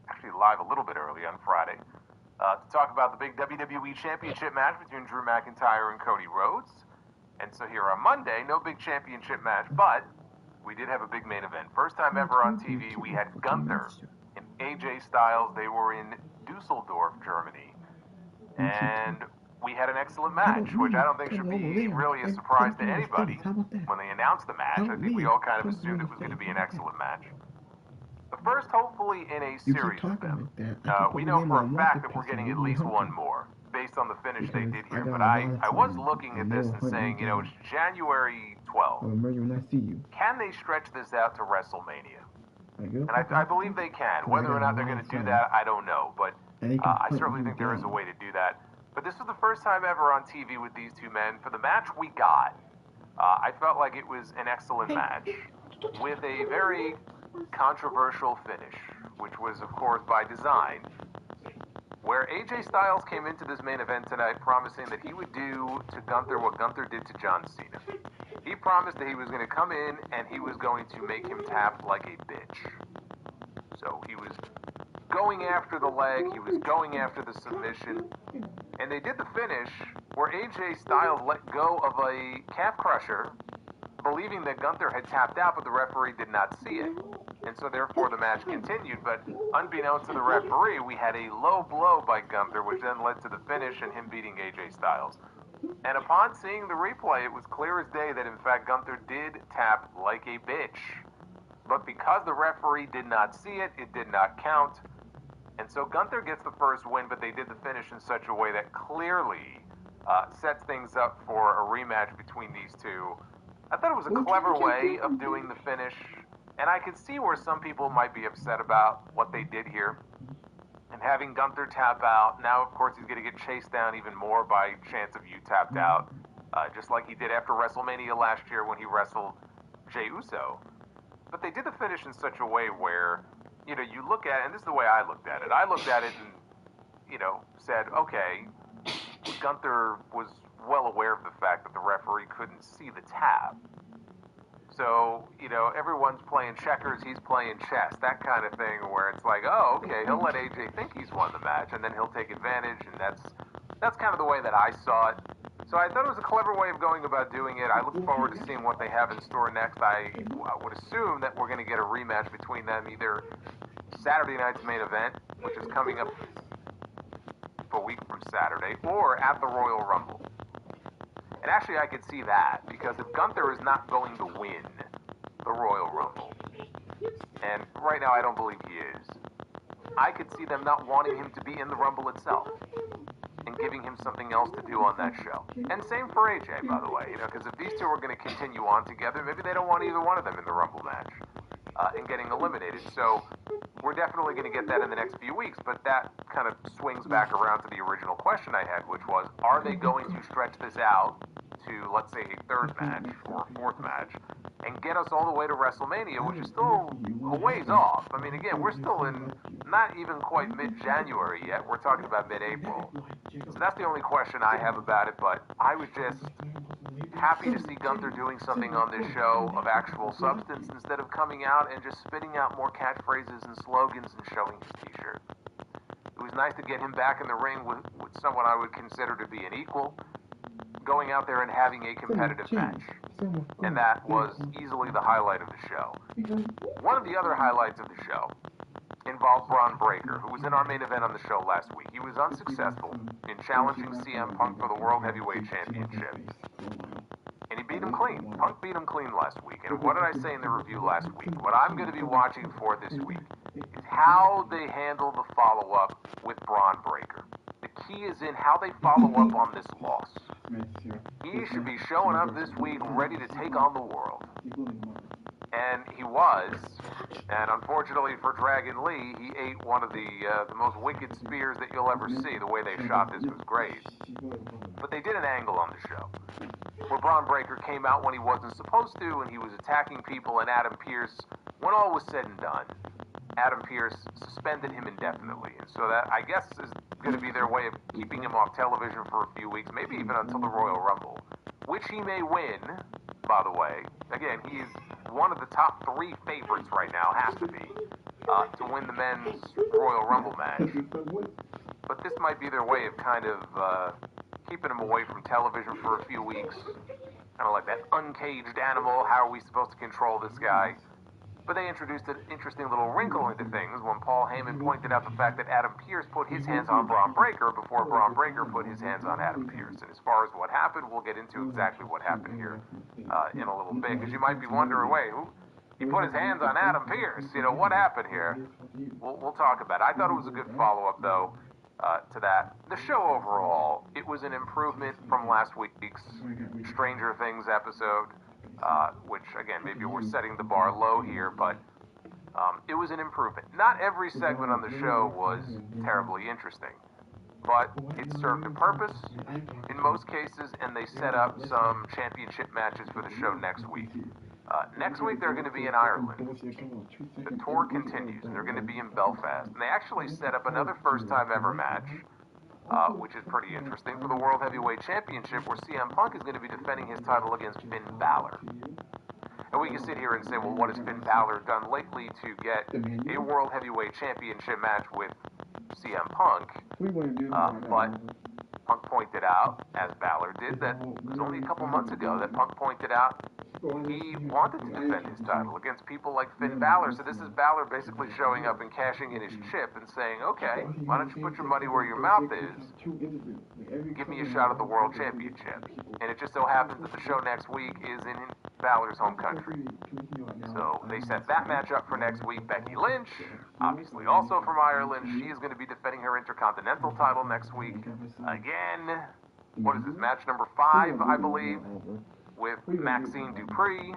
Actually live a little bit early on Friday to talk about the big WWE Championship match between Drew McIntyre and Cody Rhodes. And so here on Monday, no big championship match, but we did have a big main event. First time ever on TV, we had Gunther and AJ Styles. They were in Dusseldorf, Germany. And we had an excellent match, which I don't think should be really a surprise to anybody. When they announced the match, I think we all kind of assumed it was going to be an excellent match. The first, hopefully, in a series of them. We know for a fact that we're getting at least one more, based on the finish they did here. But I was looking at this and saying, it's January 12th. Can they stretch this out to WrestleMania? And I believe they can. Whether or not they're going to do that, I don't know. But I certainly think there is a way to do that. But this was the first time ever on TV with these two men. For the match we got, I felt like it was an excellent match with a very controversial finish, which was, of course, by design, where AJ Styles came into this main event tonight promising that he would do to Gunther what Gunther did to John Cena. He promised that he was going to come in and he was going to make him tap like a bitch. So he was going after the leg, he was going after the submission, and they did the finish where AJ Styles let go of a calf crusher, believing that Gunther had tapped out, but the referee did not see it. And so therefore the match continued, but unbeknownst to the referee, we had a low blow by Gunther, which then led to the finish and him beating AJ Styles. And upon seeing the replay, it was clear as day that in fact Gunther did tap like a bitch. But because the referee did not see it, it did not count. And so Gunther gets the first win, but they did the finish in such a way that clearly sets things up for a rematch between these two. I thought it was a clever way of doing the finish, and I could see where some people might be upset about what they did here. And having Gunther tap out, now of course he's going to get chased down even more by chance of you tapped out, just like he did after WrestleMania last year when he wrestled Jey Uso. But they did the finish in such a way where, you look at it, and this is the way I looked at it. I looked at it and, said, okay, Gunther was well aware of the fact that the referee couldn't see the tap. So, everyone's playing checkers, he's playing chess, that kind of thing, where it's like, oh, okay, he'll let AJ think he's won the match, and then he'll take advantage, and that's kind of the way that I saw it. So I thought it was a clever way of going about doing it. I look forward to seeing what they have in store next. I would assume that we're going to get a rematch between them, either Saturday night's main event, which is coming up a week from Saturday, or at the Royal Rumble. And actually, I could see that, because if Gunther is not going to win the Royal Rumble, and right now I don't believe he is, I could see them not wanting him to be in the Rumble itself, and giving him something else to do on that show. And same for AJ, by the way, because if these two are going to continue on together, maybe they don't want either one of them in the Rumble match, and getting eliminated. So we're definitely going to get that in the next few weeks, but that kind of swings back around to the original question I had, which was, are they going to stretch this out to, let's say, a third match or a fourth match, and get us all the way to WrestleMania, which is still a ways off. I mean, again, we're still in not even quite mid-January yet. We're talking about mid-April. So that's the only question I have about it, but I was just happy to see Gunther doing something on this show of actual substance instead of coming out and just spitting out more catchphrases and slogans and showing his t-shirt. It It was nice to get him back in the ring with someone I would consider to be an equal, going out there and having a competitive match. And that was easily the highlight of the show. One of the other highlights of the show involved Braun Breaker, who was in our main event on the show last week. He was unsuccessful in challenging CM Punk for the World Heavyweight Championship. And he beat him clean. Punk beat him clean last week. And what did I say in the review last week? What I'm going to be watching for this week is how they handle the follow-up with Braun Breaker. The key is in how they follow up on this loss. He should be showing up this week ready to take on the world. And he was. And unfortunately for Dragon Lee, he ate one of the most wicked spears that you'll ever see. The way they shot this was great. But they did an angle on the show where Braun Breaker came out when he wasn't supposed to, and he was attacking people, and Adam Pearce, when all was said and done, Adam Pearce suspended him indefinitely. And so that, I guess, is going to be their way of keeping him off television for a few weeks, maybe even until the Royal Rumble, which he may win, by the way. Again, he's one of the top 3 favorites right now, has to be, to win the men's Royal Rumble match. But this might be their way of kind of keeping him away from television for a few weeks. Kind of like that uncaged animal. How are we supposed to control this guy? But they introduced an interesting little wrinkle into things when Paul Heyman pointed out the fact that Adam Pearce put his hands on Braun Breaker before Braun Breaker put his hands on Adam Pearce. And as far as what happened, we'll get into exactly what happened here in a little bit. Because you might be wondering, wait, he put his hands on Adam Pearce. You know, what happened here? We'll talk about it. I thought it was a good follow-up, though, to that. The show overall, it was an improvement from last week's Stranger Things episode. Which, again, maybe we're setting the bar low here, but it was an improvement. Not every segment on the show was terribly interesting, but it served a purpose in most cases, and they set up some championship matches for the show next week. Next week, they're going to be in Ireland. The tour continues, and they're going to be in Belfast. And they actually set up another first-time ever match, which is pretty interesting, for the World Heavyweight Championship, where CM Punk is going to be defending his title against Finn Balor. And we can sit here and say, well, what has Finn Balor done lately to get a World Heavyweight Championship match with CM Punk? But Punk pointed out, as Balor did, that it was only a couple months ago that Punk pointed out he wanted to defend his title against people like Finn Balor. So this is Balor basically showing up and cashing in his chip and saying, okay, why don't you put your money where your mouth is? Give me a shot at the World Championship. And it just so happens that the show next week is in Balor's home country. So they set that match up for next week. Becky Lynch, obviously also from Ireland, she is going to be defending her Intercontinental title next week. Again, what is this, match number 5, I believe, with Maxine Dupree.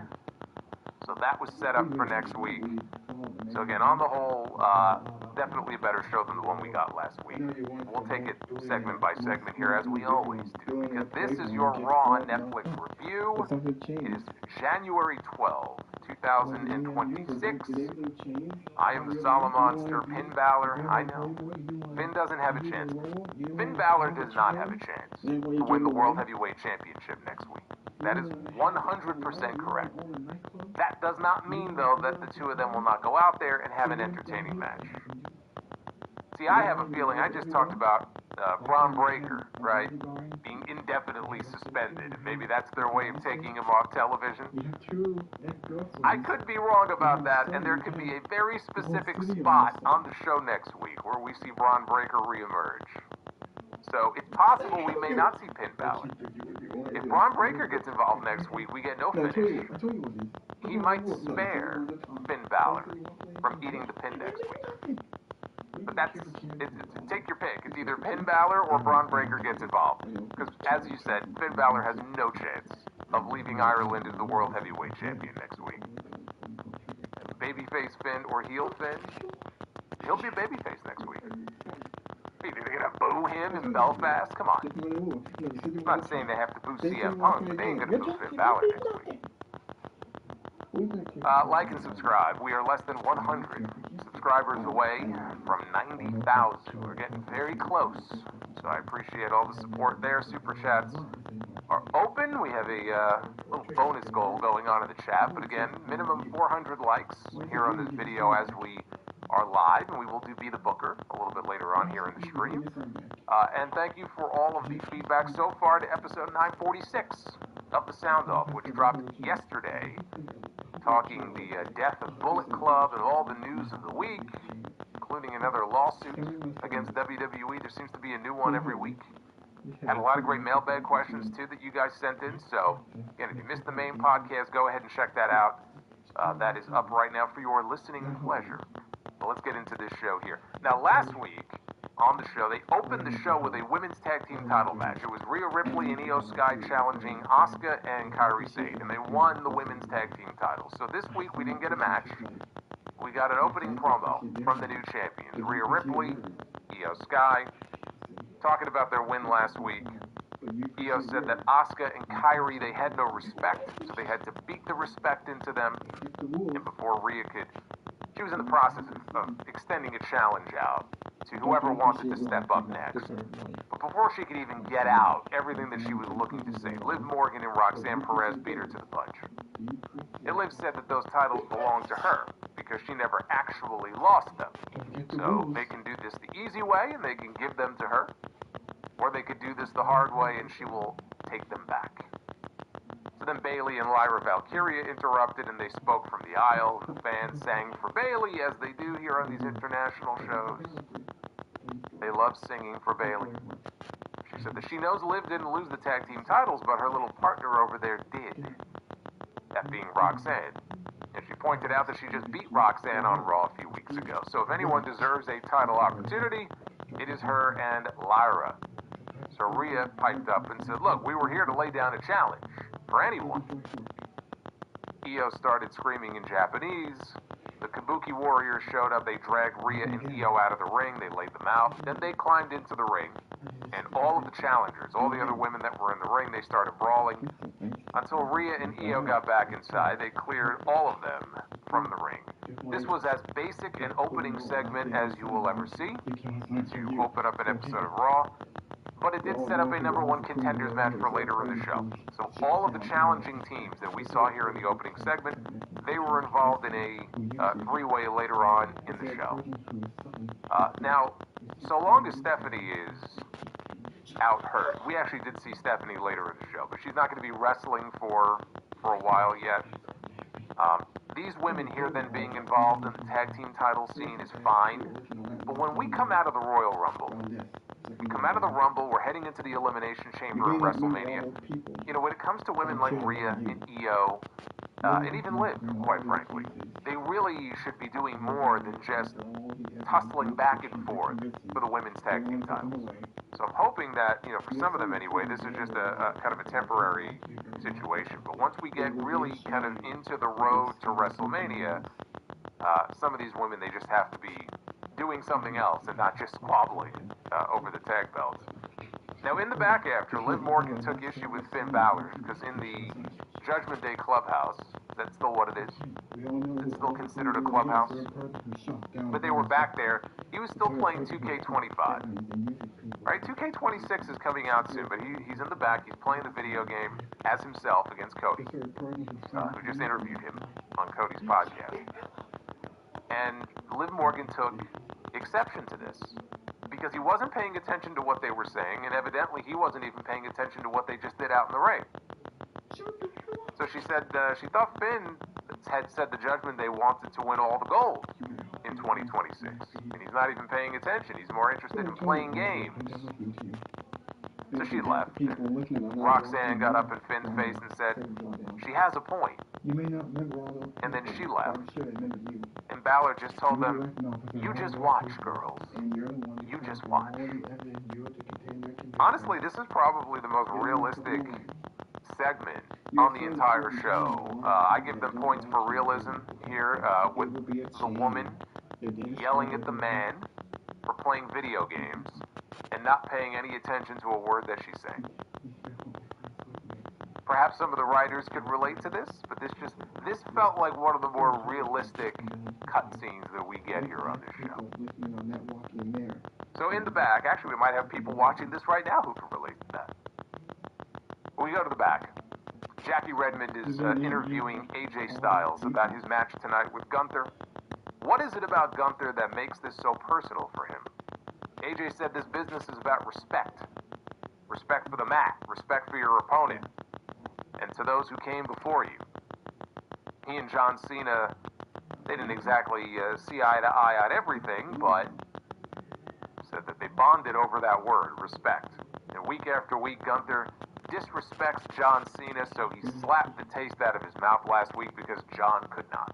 So that was set up for next week. So again, on the whole, definitely a better show than the one we got last week. We'll take it segment by segment here, as we always do, because this is your Raw Netflix review. It is January 12, 2026. I am the Solemn Monster, Finn Balor. I know. Finn doesn't have a chance. Finn Balor does not have a chance to win the World Heavyweight Championship next week. That is 100% correct. That does not mean, though, that the two of them will not go out there and have an entertaining match. See, I have a feeling, I just talked about Braun Breaker, right, being indefinitely suspended. Maybe that's their way of taking him off television. I could be wrong about that, and there could be a very specific spot on the show next week where we see Braun Breaker reemerge. So it's possible we may not see Finn Balor. If Braun Breaker gets involved next week, we get no finish. He might spare Finn Balor from eating the pin next week. But take your pick. It's either Finn Balor or Braun Breaker gets involved. Because, as you said, Finn Balor has no chance of leaving Ireland as the World Heavyweight Champion next week. Babyface Finn or heel Finn, he'll be a babyface next week. They're gonna boo him in Belfast? Come on. I'm not saying they have to boo CM Punk, but they ain't gonna boo Finn Balor next week. Like and subscribe. We are less than 100 subscribers away from 90,000. We're getting very close. So I appreciate all the support there. Super chats are open. We have a little bonus goal going on in the chat. But again, minimum 400 likes here on this video as we are live, and we will do Be the Booker a little bit later on here in the stream. And thank you for all of the feedback so far to episode 946 of The Sound Off, which dropped yesterday, talking the death of Bullet Club and all the news of the week, including another lawsuit against WWE. There seems to be a new one every week. Had a lot of great mailbag questions, too, that you guys sent in. So, again, if you missed the main podcast, go ahead and check that out. That is up right now for your listening pleasure. But let's get into this show here. Now, last week on the show, they opened the show with a women's tag team title match. It was Rhea Ripley and Io Sky challenging Asuka and Kairi Sane, and they won the women's tag team titles. So this week, we didn't get a match. We got an opening promo from the new champions, Rhea Ripley, Io Sky, talking about their win last week. Io said that Asuka and Kairi, they had no respect, so they had to beat the respect into them. And before Rhea could, she was in the process of extending a challenge out to whoever wanted to step up next. But before she could even get out everything that she was looking to say, Liv Morgan and Roxanne Perez beat her to the punch. And Liv said that those titles belong to her because she never actually lost them. So they can do this the easy way and they can give them to her. Or they could do this the hard way and she will take them back. So then Bayley and Lyra Valkyria interrupted and they spoke from the aisle. The fans sang for Bayley as they do here on these international shows. They love singing for Bayley. She said that she knows Liv didn't lose the tag team titles, but her little partner over there did. That being Roxanne. And she pointed out that she just beat Roxanne on Raw a few weeks ago. So if anyone deserves a title opportunity, it is her and Lyra. So Rhea piped up and said, look, we were here to lay down a challenge for anyone. Io started screaming in Japanese. The Kabuki Warriors showed up. They dragged Rhea and Io out of the ring. They laid them out. Then they climbed into the ring. And all of the challengers, all the other women that were in the ring, they started brawling. Until Rhea and Io got back inside, they cleared all of them from the ring. This was as basic an opening segment as you will ever see to open up an episode of Raw. But it did set up a #1 contenders match for later in the show. So all of the challenging teams that we saw here in the opening segment, they were involved in a three-way later on in the show. Now, so long as Stephanie is out hurt, we actually did see Stephanie later in the show, but she's not going to be wrestling for a while yet. These women here then being involved in the tag team title scene is fine. But when we come out of the Royal Rumble, we're heading into the Elimination Chamber of WrestleMania. You know, when it comes to women like Rhea and Io, and even Liv, quite frankly, they really should be doing more than just tussling back and forth for the women's tag team titles. So I'm hoping that, you know, for some of them anyway, this is just a kind of a temporary situation. But once we get really kind of into the road to WrestleMania, some of these women, they just have to be doing something else and not just squabbling over the tag belts. Now, in the back after, Liv Morgan took issue with Finn Balor because in the Judgment Day clubhouse, that's still what it is. It's still considered a clubhouse. But they were back there. He was still playing 2K25. Right? 2K26 is coming out soon, but he's in the back. He's playing the video game as himself against Cody, who just interviewed him on Cody's podcast. And Liv Morgan took exception to this because he wasn't paying attention to what they were saying, and evidently he wasn't even paying attention to what they just did out in the ring. So she said she thought Finn had said the Judgment Day wanted to win all the gold in 2026, and he's not even paying attention. He's more interested in playing games. So she left. Roxanne got up in Finn's face and said, she has a point. And then she left. And Balor just told them, you just watch, girls. You just watch. Honestly, this is probably the most realistic segment on the entire show. I give them points for realism here with the woman yelling at the man for playing video games and not paying any attention to a word that she's saying. Perhaps some of the writers could relate to this, but this felt like one of the more realistic cutscenes that we get here on this show. So in the back, actually we might have people watching this right now who can relate to that. We go to the back. Jackie Redmond is interviewing AJ Styles about his match tonight with Gunther. What is it about Gunther that makes this so personal for him? AJ said this business is about respect. Respect for the mat, respect for your opponent, and to those who came before you. He and John Cena, they didn't exactly see eye to eye on everything, but said that they bonded over that word, respect. And week after week, Gunther disrespects John Cena, so he slapped the taste out of his mouth last week because John could not.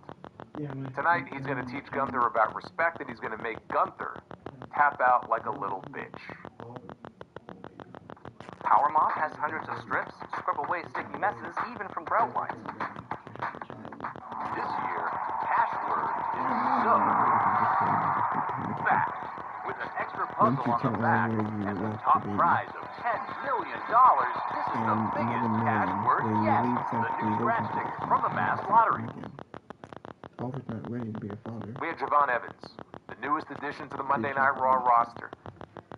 Tonight, he's going to teach Gunther about respect, and he's going to make Gunther tap out like a little bitch. Power Mop has hundreds of strips, scrub away sticky messes, even from grout lines. This year, Cashword is so back with an extra puzzle on the back and the top prize of $10 million. This is the biggest Cashword yet. The new scratch ticket from the Mass Lottery. Always not ready to be a father. We had Javon Evans, the newest addition to the Monday Night Raw roster,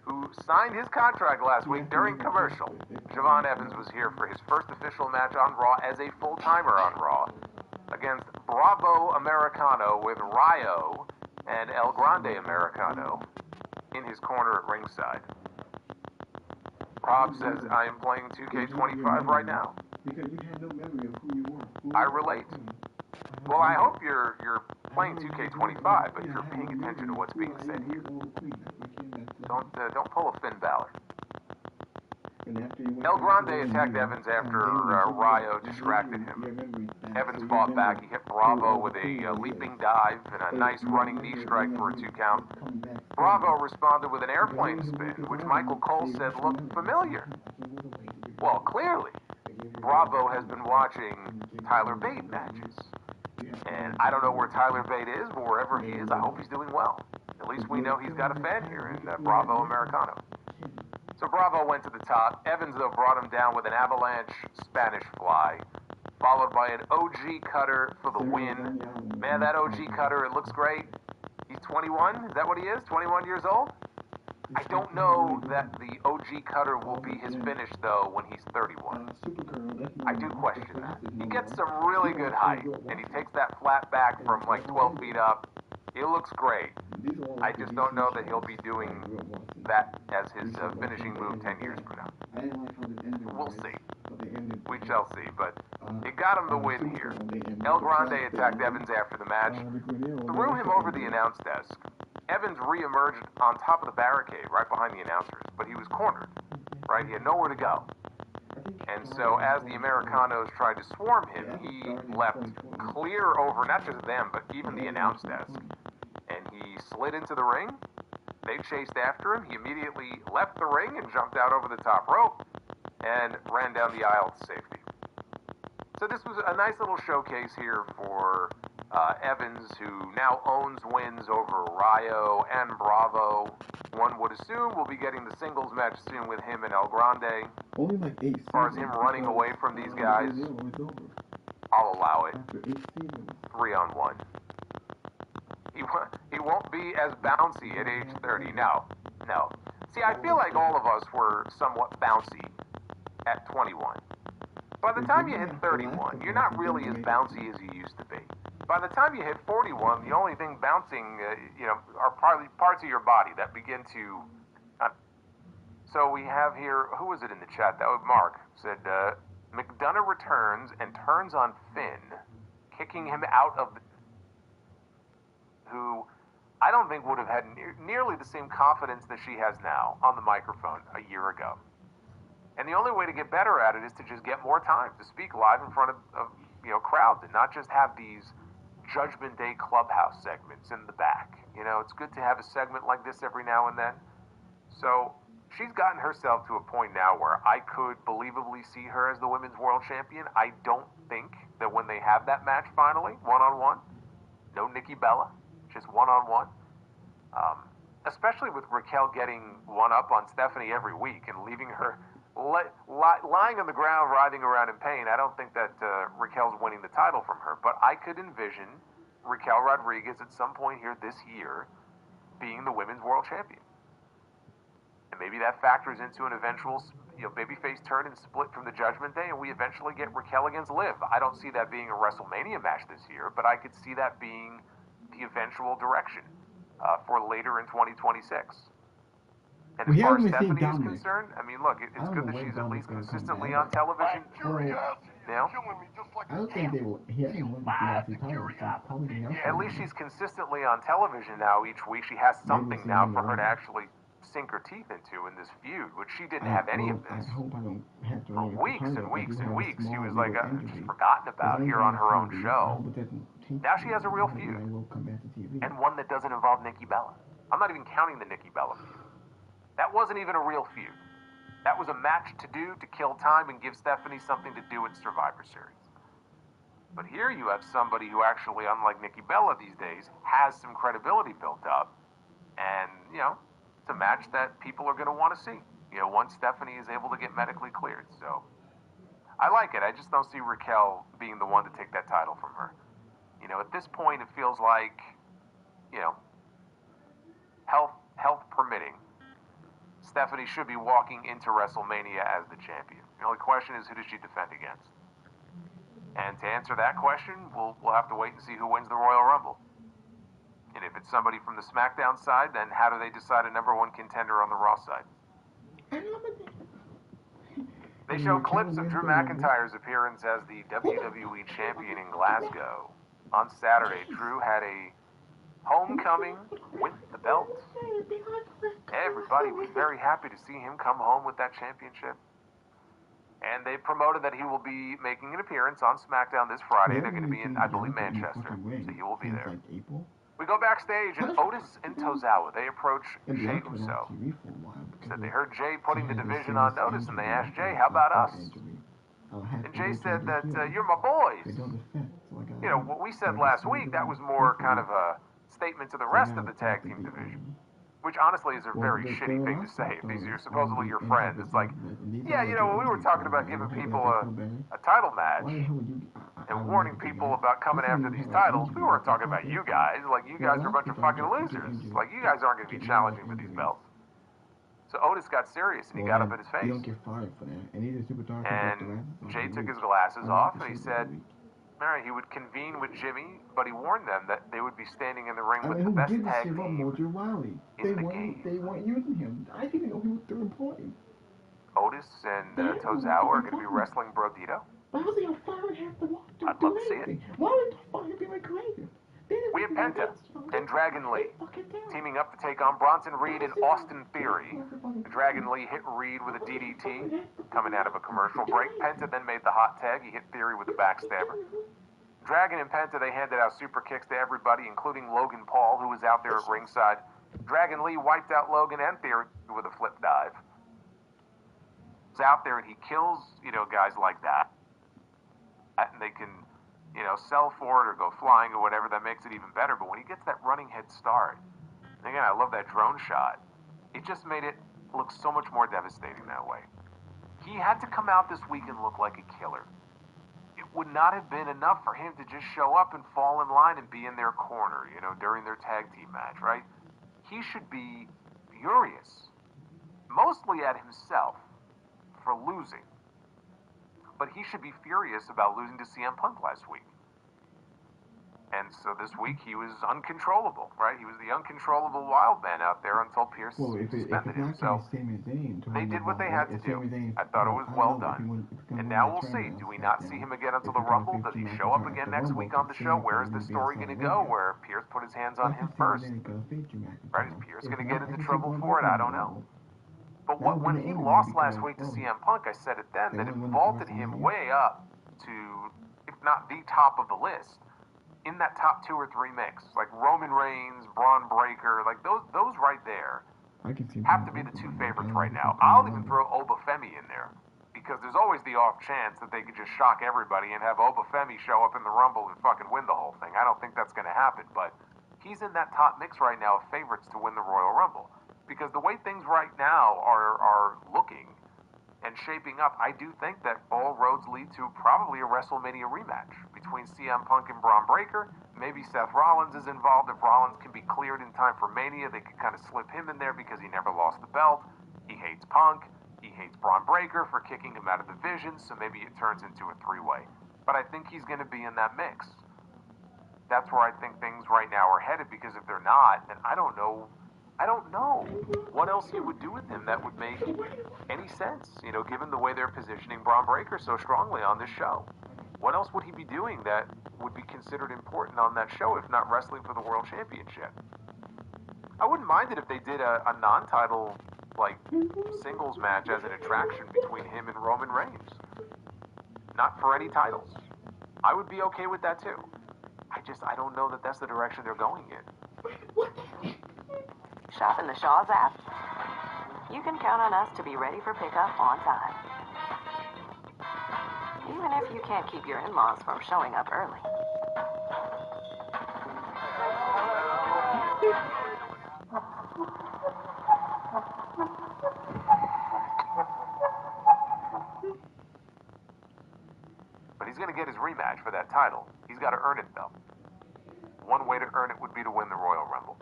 who signed his contract last week during commercial. Javon Evans was here for his first official match on Raw as a full-timer on Raw against Bravo Americano with Ryo and El Grande Americano in his corner at ringside. Rob says, I am playing 2K25 right now. Because you had no memory of who you were. I relate. Well, I hope you're playing 2K25, but you're paying attention to what's being said here. Don't pull a Finn Balor. El Grande attacked Evans after Ryo distracted him. Evans fought back. He hit Bravo with a leaping dive and a nice running knee strike for a 2 count. Bravo responded with an airplane spin, which Michael Cole said looked familiar. Well, clearly, Bravo has been watching Tyler Bate matches. And I don't know where Tyler Bate is, but wherever he is, I hope he's doing well. At least we know he's got a fan here in Bravo Americano. So Bravo went to the top. Evans, though, brought him down with an avalanche Spanish fly, followed by an OG cutter for the win. Man, that OG cutter, it looks great. He's 21? Is that what he is? 21 years old? I don't know that the OG cutter will be his finish, though, when he's 31. I do question that. He gets some really good height, and he takes that flat back from like 12 feet up. It looks great. I just don't know that he'll be doing that as his finishing move 10 years from now. We'll see. We shall see, but it got him the win here. El Grande attacked Evans after the match, threw him over the announce desk. Evans re-emerged on top of the barricade right behind the announcers, but he was cornered, right? He had nowhere to go. And so as the Americanos tried to swarm him, he left clear over not just them, but even the announce desk. And he slid into the ring. They chased after him. He immediately left the ring and jumped out over the top rope and ran down the aisle to safety. So this was a nice little showcase here for Evans, who now owns wins over Ryo and Bravo. One would assume we'll be getting the singles match soon with him and El Grande. Only like 8 as far as him running away from these guys, I'll allow it. 3-on-1. He won't be as bouncy at age 30. No. See, I feel like all of us were somewhat bouncy at 21. By the time you hit 31, you're not really as bouncy as you used to be. By the time you hit 41, the only thing bouncing, are probably parts of your body that begin to... So we have here, who was it in the chat? That was Mark. Said, McDonough returns and turns on Finn, kicking him out of the... Who I don't think would have had nearly the same confidence that she has now on the microphone a year ago. And the only way to get better at it is to just get more time to speak live in front of crowds and not just have these Judgment Day Clubhouse segments in the back. It's good to have a segment like this every now and then. So she's gotten herself to a point now where I could believably see her as the Women's World Champion. I don't think that when they have that match finally, one-on-one, no Nikki Bella, just one-on-one, especially with Raquel getting one up on Stephanie every week and leaving her lying on the ground, writhing around in pain. I don't think that Raquel's winning the title from her, but I could envision Raquel Rodriguez at some point here this year being the Women's World Champion. And maybe that factors into an eventual babyface turn and split from the Judgment Day, and we eventually get Raquel against Liv. I don't see that being a WrestleMania match this year, but I could see that being the the eventual direction for later in 2026. And We as far as haven't seen Stephanie is Dominic. concerned, I mean, look, it's good that she's at least consistently on television. Now, I don't think they will. He hasn't won the DRC title, so probably else. at least she's consistently on television now each week. She has something now for her to actually sink her teeth into in this feud, which she didn't have any of this. I hope I don't have to For weeks and weeks and weeks, she was like just forgotten about here on her own show. Now she has a real feud, and one that doesn't involve Nikki Bella. I'm not even counting the Nikki Bella feud. That wasn't even a real feud. That was a match to do to kill time and give Stephanie something to do at Survivor Series. But here you have somebody who actually, unlike Nikki Bella these days, has some credibility built up. And, you know, it's a match that people are going to want to see, you know, once Stephanie is able to get medically cleared. So I like it. I just don't see Raquel being the one to take that title from her. You know, at this point, it feels like, you know, health permitting, Stephanie should be walking into WrestleMania as the champion. The only question is, who does she defend against? And to answer that question, we'll have to wait and see who wins the Royal Rumble. And if it's somebody from the SmackDown side, then how do they decide a number one contender on the Raw side? They show clips of Drew McIntyre's appearance as the WWE champion in Glasgow. On Saturday, Drew had a homecoming with the belt. Everybody was very happy to see him come home with that championship. And they promoted that he will be making an appearance on SmackDown this Friday. They're going to be in, I believe, Manchester. So he will be there. We go backstage, and Otis and Tozawa, they approach Jey Uso. Said they heard Jay putting the division on notice, and they asked Jay, how about us? And Jay said that, you're my boys. You know, what we said last week, that was more kind of a statement to the rest of the tag team division. Which honestly is a very shitty thing to say because you're supposedly your friend. It's like, yeah, you know, when we were talking about giving people a title match and warning people about coming after these titles, we weren't talking about you guys. Like, you guys are a bunch of fucking losers. Like, you guys aren't going to be challenging for these belts. So Otis got serious and he got up in his face. And Jay took his glasses off and he said, Mary, he would convene with Jimmy, but he warned them that they would be standing in the ring with the best tag team in the game. They weren't using him. I didn't know he was still important. Otis and Tozawa are going to be wrestling Brodito. Why was he on fire and have to walk through? I'd love to see it. Why was he on fire being like crazy? We have Penta and Dragon Lee teaming up to take on Bronson Reed and Austin Theory. Dragon Lee hit Reed with a DDT coming out of a commercial break. Penta then made the hot tag. He hit Theory with a backstabber. Dragon and Penta, they handed out super kicks to everybody, including Logan Paul, who was out there at ringside. Dragon Lee wiped out Logan and Theory with a flip dive. He's out there and he kills, you know, guys like that. And they can, you know, sell for it or go flying or whatever, that makes it even better. But when he gets that running head start, and again, I love that drone shot, it just made it look so much more devastating that way. He had to come out this week and look like a killer. It would not have been enough for him to just show up and fall in line and be in their corner, you know, during their tag team match, right? He should be furious, mostly at himself for losing. But he should be furious about losing to CM Punk last week. And so this week he was uncontrollable, right? He was the uncontrollable wild man out there until Pierce suspended him. So they did what they had to do. I thought it was well done. And now we'll see. Do we not see him again until the Rumble? Does he show up again next week on the show? Where is the story going to go? Where Pierce put his hands on him first? Right? Is Pierce going to get into trouble for it? I don't know. But when he lost last week to CM Punk, I said it then, that it vaulted him way up to, if not the top of the list, in that top 2 or 3 mix. Like Roman Reigns, Braun Breaker, like those right there have to be the 2 favorites right now. I'll even throw Oba Femi in there, because there's always the off chance that they could just shock everybody and have Oba Femi show up in the Rumble and fucking win the whole thing. I don't think that's going to happen, but he's in that top mix right now of favorites to win the Royal Rumble. Because the way things right now are looking and shaping up, I do think that all roads lead to probably a WrestleMania rematch between CM Punk and Braun Breaker. Maybe Seth Rollins is involved. If Rollins can be cleared in time for Mania, they could kind of slip him in there because he never lost the belt. He hates Punk. He hates Braun Breaker for kicking him out of the division, so maybe it turns into a 3-way. But I think he's going to be in that mix. That's where I think things right now are headed, because if they're not, then I don't know what else you would do with him that would make any sense, given the way they're positioning Braun Breaker so strongly on this show. What else would he be doing that would be considered important on that show, if not wrestling for the World Championship? I wouldn't mind it if they did a non-title, singles match as an attraction between him and Roman Reigns. Not for any titles. I would be okay with that too. I don't know that that's the direction they're going in. Shopping the Shaw's app? You can count on us to be ready for pickup on time. Even if you can't keep your in-laws from showing up early. But he's going to get his rematch for that title. He's got to earn it, though. One way to earn it would be to win the Royal Rumble.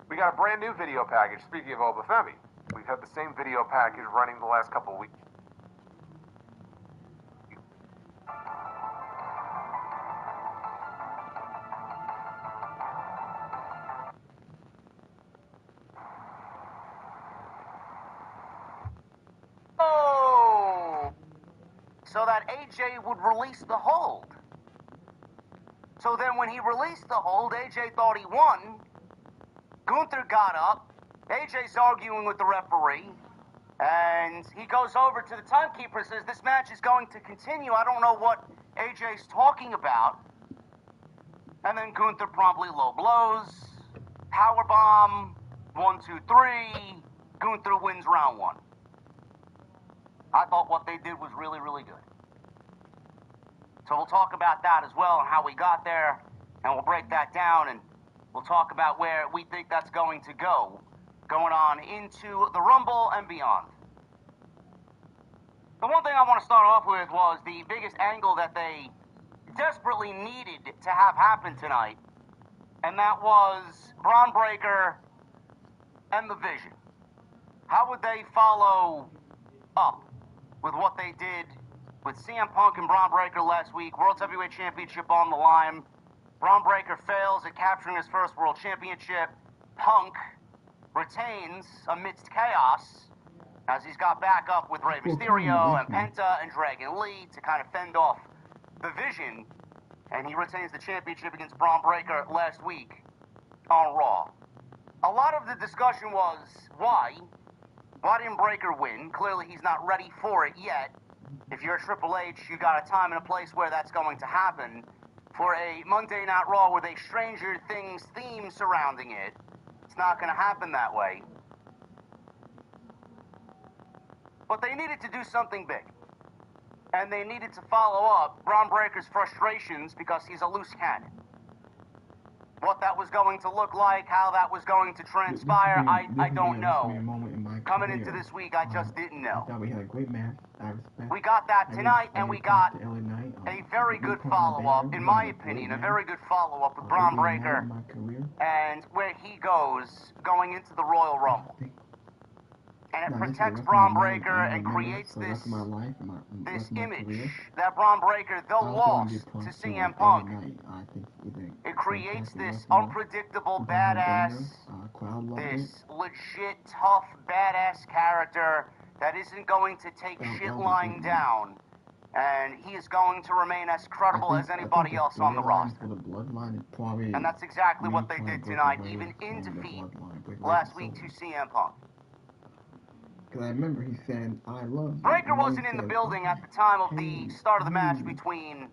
We got a brand new video package. Speaking of Obafemi, we've had the same video package running the last couple of weeks. Oh! So that AJ would release the hold. So then when he released the hold, AJ thought he won. Gunther got up. AJ's arguing with the referee. And he goes over to the timekeeper and says, this match is going to continue. I don't know what AJ's talking about. And then Gunther promptly low blows. Powerbomb. 1, 2, 3. Gunther wins round 1. I thought what they did was really, really good. So we'll talk about that as well and how we got there. And we'll break that down and we'll talk about where we think that's going to go, going on into the Rumble and beyond. The one thing I want to start off with was the biggest angle that they desperately needed to have happen tonight, and that was Braun Breaker and the Vision. How would they follow up with what they did with CM Punk and Braun Breaker last week? World Heavyweight Championship on the line. Braun Breaker fails at capturing his first World Championship. Punk retains amidst chaos as he's got back up with Rey Mysterio and Penta and Dragon Lee to kind of fend off the Vision. And he retains the championship against Braun Breaker last week on Raw. A lot of the discussion was, why? Why didn't Breaker win? Clearly he's not ready for it yet. If you're Triple H, you got a time and a place where that's going to happen. For a Monday Night Raw with a Stranger Things theme surrounding it, it's not going to happen that way. But they needed to do something big. And they needed to follow up Braun Breaker's frustrations because he's a loose cannon. What that was going to look like, how that was going to transpire, I don't know. Coming into this week, I just didn't know. I thought we had a great match. We got that tonight, and we got a very good follow-up, in my opinion, a very good follow-up with Braun Breaker and where he goes going into the Royal Rumble. And it protects Braun Breaker and creates this image that Braun Breaker, though lost to CM Punk, it creates this unpredictable badass, this legit tough badass character that isn't going to take shit lying down, and he is going to remain as credible as anybody else on the roster. And that's exactly what they did tonight, even in defeat last week to CM Punk. Because I remember he said, I love you. Breaker wasn't in the building at the time of the start of the match between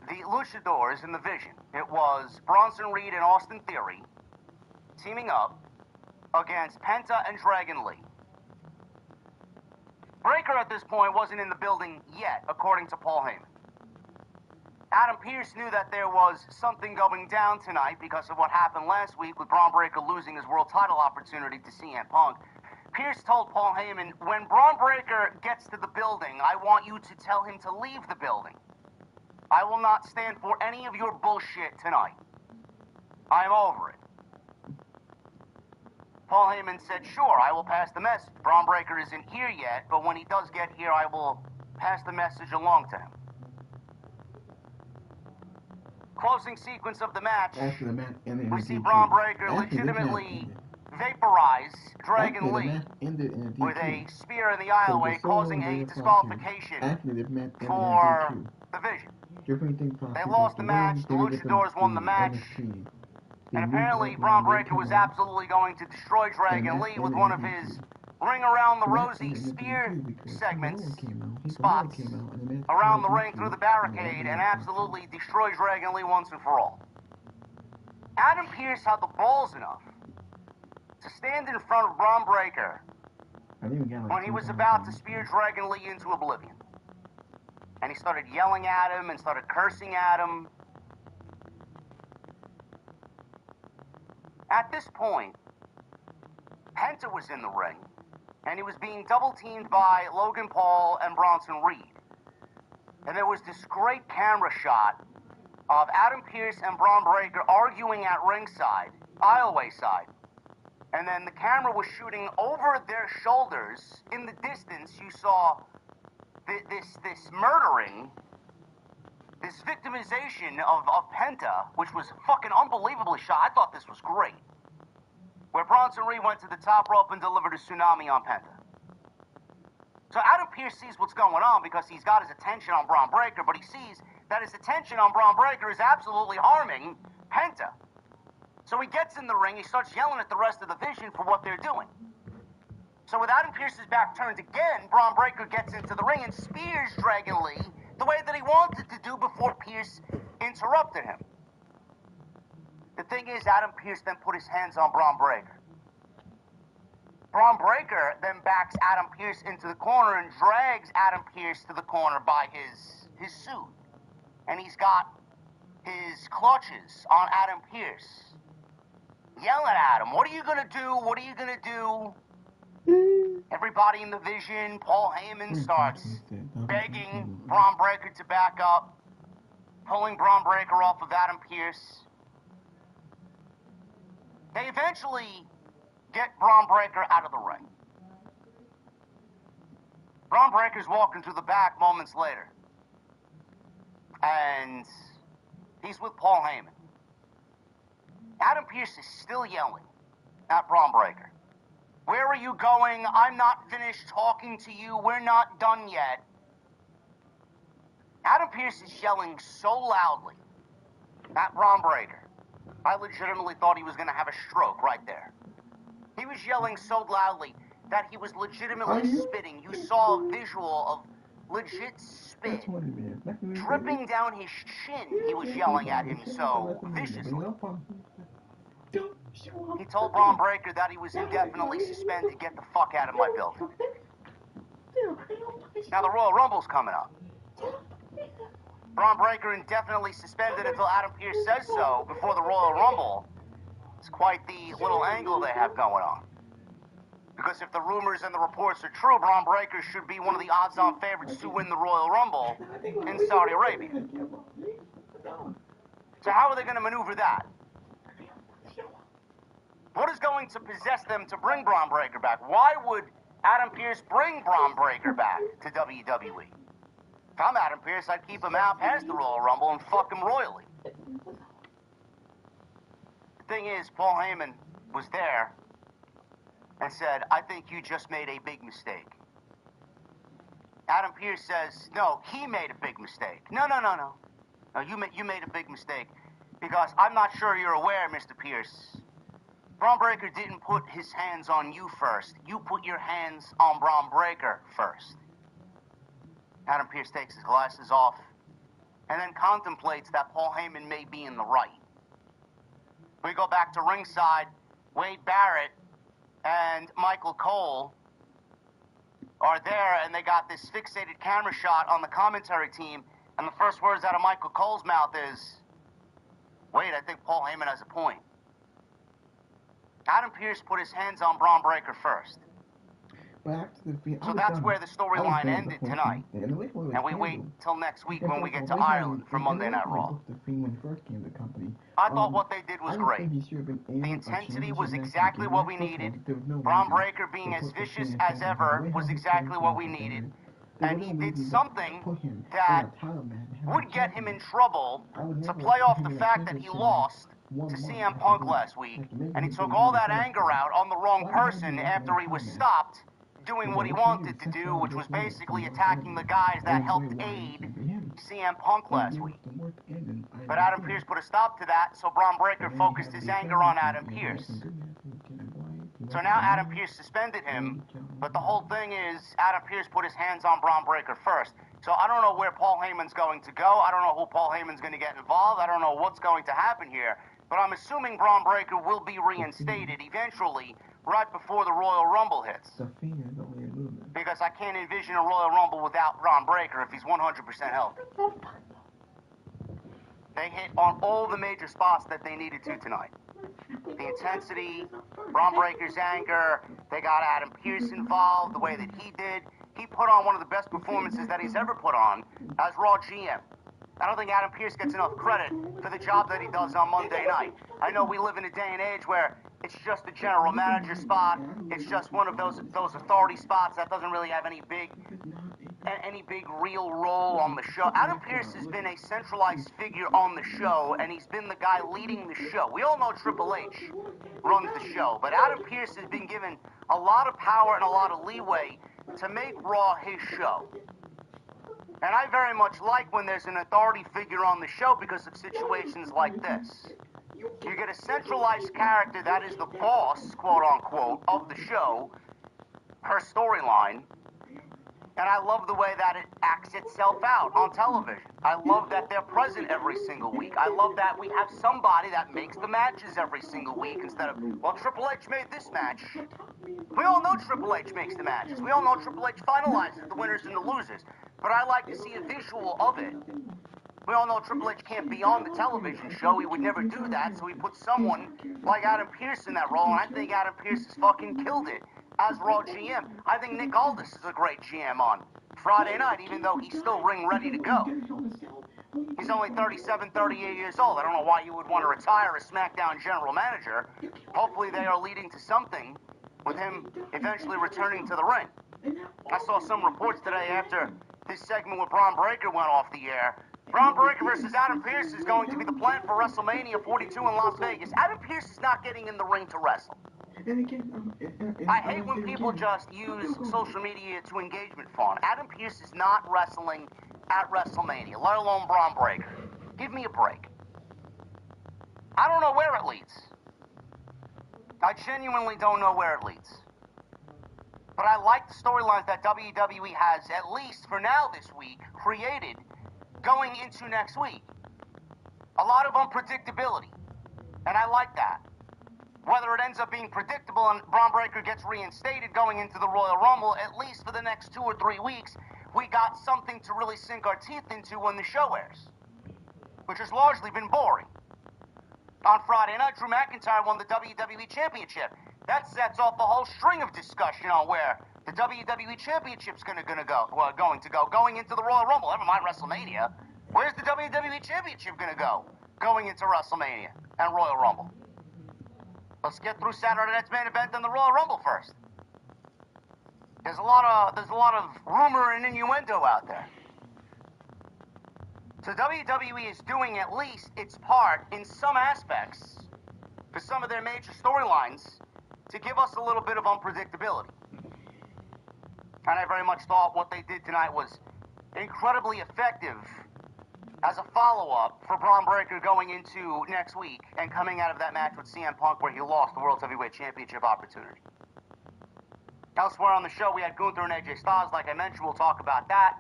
the Luchadors and the Vision. It was Bronson Reed and Austin Theory teaming up against Penta and Dragon Lee. Breaker at this point wasn't in the building yet, according to Paul Heyman. Adam Pearce knew that there was something going down tonight because of what happened last week with Braun Breaker losing his world title opportunity to CM Punk. Pearce told Paul Heyman, when Braun Breaker gets to the building, I want you to tell him to leave the building. I will not stand for any of your bullshit tonight. I'm over it. Paul Heyman said, sure, I will pass the message. Braun Breaker isn't here yet, but when he does get here, I will pass the message along to him. closing sequence of the match, After the match ended, we see Braun Breaker legitimately vaporize Dragon Lee with a spear in the aisleway, causing a disqualification for the Vision. They lost the match, the Luchadors won the match, and apparently Braun Breaker was absolutely going to destroy Dragon Lee with one of his ring around the rosy spear segments, spots, around the ring through the barricade, and absolutely destroy Dragon Lee once and for all. Adam Pearce had the balls enough to stand in front of Braun Breaker when he was about to spear Dragon Lee into oblivion. And he started yelling at him and started cursing at him. At this point, Penta was in the ring, and he was being double-teamed by Logan Paul and Bronson Reed. And there was this great camera shot of Adam Pearce and Braun Breaker arguing at ringside, aisleway side. And then the camera was shooting over their shoulders. In the distance, you saw this murdering, this victimization of Penta, which was fucking unbelievably shot. I thought this was great. Where Bronson Reed went to the top rope and delivered a tsunami on Penta. So Adam Pearce sees what's going on because he's got his attention on Braun Breaker, but he sees that his attention on Braun Breaker is absolutely harming Penta. So he gets in the ring, he starts yelling at the rest of the Vision for what they're doing. So with Adam Pearce's back turned again, Braun Breaker gets into the ring and spears Dragon Lee the way that he wanted to do before Pearce interrupted him. The thing is, Adam Pearce then put his hands on Braun Breaker. Braun Breaker then backs Adam Pearce into the corner and drags Adam Pearce to the corner by his suit. And he's got his clutches on Adam Pearce, yelling at him, "What are you gonna do? What are you gonna do?" Everybody in the Vision, Paul Heyman starts begging Braun Breaker to back up, pulling Braun Breaker off of Adam Pearce. They eventually get Braun Breaker out of the ring. Braun Breaker's walking through the back moments later. And he's with Paul Heyman. Adam Pearce is still yelling at Braun Breaker. "Where are you going? I'm not finished talking to you. We're not done yet." Adam Pearce is yelling so loudly at Braun Breaker. I legitimately thought he was going to have a stroke right there. He was yelling so loudly that he was legitimately spitting. You saw a visual of legit spit dripping down his chin. He was yelling at him so viciously. He told Braun Breaker that he was indefinitely suspended. Get the fuck out of my building. Now the Royal Rumble's coming up. Braun Breaker indefinitely suspended until Adam Pearce says so before the Royal Rumble. It's quite the little angle they have going on. Because if the rumors and the reports are true, Braun Breaker should be one of the odds-on favorites to win the Royal Rumble in Saudi Arabia. So how are they going to maneuver that? What is going to possess them to bring Braun Breaker back? Why would Adam Pearce bring Braun Breaker back to WWE? If I'm Adam Pearce, I'd keep him out past the Royal Rumble and fuck him royally. The thing is, Paul Heyman was there and said, "I think you just made a big mistake." Adam Pearce says, "No, he made a big mistake." No, you made a big mistake because I'm not sure you're aware, Mr. Pearce. Braun Breaker didn't put his hands on you first. You put your hands on Braun Breaker first. Adam Pearce takes his glasses off and then contemplates that Paul Heyman may be in the right. We go back to ringside. Wade Barrett and Michael Cole are there, and they got this fixated camera shot on the commentary team, and the first words out of Michael Cole's mouth is, "Wait, I think Paul Heyman has a point." Adam Pearce put his hands on Braun Breaker first. So that's where the storyline ended tonight. And we wait till next week when we get to Ireland for Monday Night Raw. I thought what they did was great. The intensity was exactly what we needed. Braun Breaker being as vicious as ever was exactly what we needed. and he did something that would get him in trouble to play off the fact that he lost to CM Punk last week, and he took all that anger out on the wrong person after he was stopped doing what he wanted to do, which was basically attacking the guys that helped aid CM Punk last week. But Adam Pearce put a stop to that, so Braun Breaker focused his anger on Adam Pearce. So now Adam Pearce suspended him, but the whole thing is Adam Pearce put his hands on Braun Breaker first. So I don't know where Paul Heyman's going to go. I don't know who Paul Heyman's going to get involved. I don't know what's going to happen here. But I'm assuming Braun Breaker will be reinstated eventually, right before the Royal Rumble hits. Because I can't envision a Royal Rumble without Braun Breaker if he's 100% healthy. They hit on all the major spots that they needed to tonight. The intensity, Braun Breaker's anger, they got Adam Pearce involved the way that he did. He put on one of the best performances that he's ever put on as Raw GM. I don't think Adam Pearce gets enough credit for the job that he does on Monday night. I know we live in a day and age where it's just a general manager spot. It's just one of those authority spots that doesn't really have any big real role on the show. Adam Pearce has been a centralized figure on the show, and he's been the guy leading the show. We all know Triple H runs the show, but Adam Pearce has been given a lot of power and a lot of leeway to make Raw his show. And I very much like when there's an authority figure on the show because of situations like this. You get a centralized character that is the boss, quote-unquote, of the show, her storyline, and I love the way that it acts itself out on television. I love that they're present every single week. I love that we have somebody that makes the matches every single week instead of, well, Triple H made this match. We all know Triple H makes the matches. We all know Triple H finalizes the winners and the losers. But I like to see a visual of it. We all know Triple H can't be on the television show. He would never do that, so he put someone like Adam Pearce in that role, and I think Adam Pearce has fucking killed it as Raw GM. I think Nick Aldis is a great GM on Friday night, even though he's still ring ready to go. He's only 37, 38 years old. I don't know why you would want to retire as SmackDown general manager. Hopefully they are leading to something with him eventually returning to the ring. I saw some reports today after this segment with Braun Breaker went off the air. Braun Breaker versus Adam Pearce is going to be the plan for WrestleMania 42 in Las Vegas. Adam Pearce is not getting in the ring to wrestle. I hate when people just use social media to engagement fun. Adam Pearce is not wrestling at WrestleMania, let alone Braun Breaker. Give me a break. I don't know where it leads. I genuinely don't know where it leads. But I like the storylines that WWE has, at least for now this week, created going into next week. A lot of unpredictability. And I like that. Whether it ends up being predictable and Braun Breaker gets reinstated going into the Royal Rumble, at least for the next 2 or 3 weeks, we got something to really sink our teeth into when the show airs. Which has largely been boring. On Friday night, Drew McIntyre won the WWE Championship. That sets off a whole string of discussion on where the WWE Championship's going to go going into the Royal Rumble. Never mind WrestleMania. Where's the WWE Championship going to go going into WrestleMania and Royal Rumble? Let's get through Saturday night's main event and the Royal Rumble first. There's a lot of rumor and innuendo out there. So WWE is doing at least its part in some aspects for some of their major storylines to give us a little bit of unpredictability. And I very much thought what they did tonight was incredibly effective as a follow-up for Braun Breaker going into next week and coming out of that match with CM Punk where he lost the World Heavyweight Championship opportunity. Elsewhere on the show, we had Gunther and AJ Styles. Like I mentioned, we'll talk about that.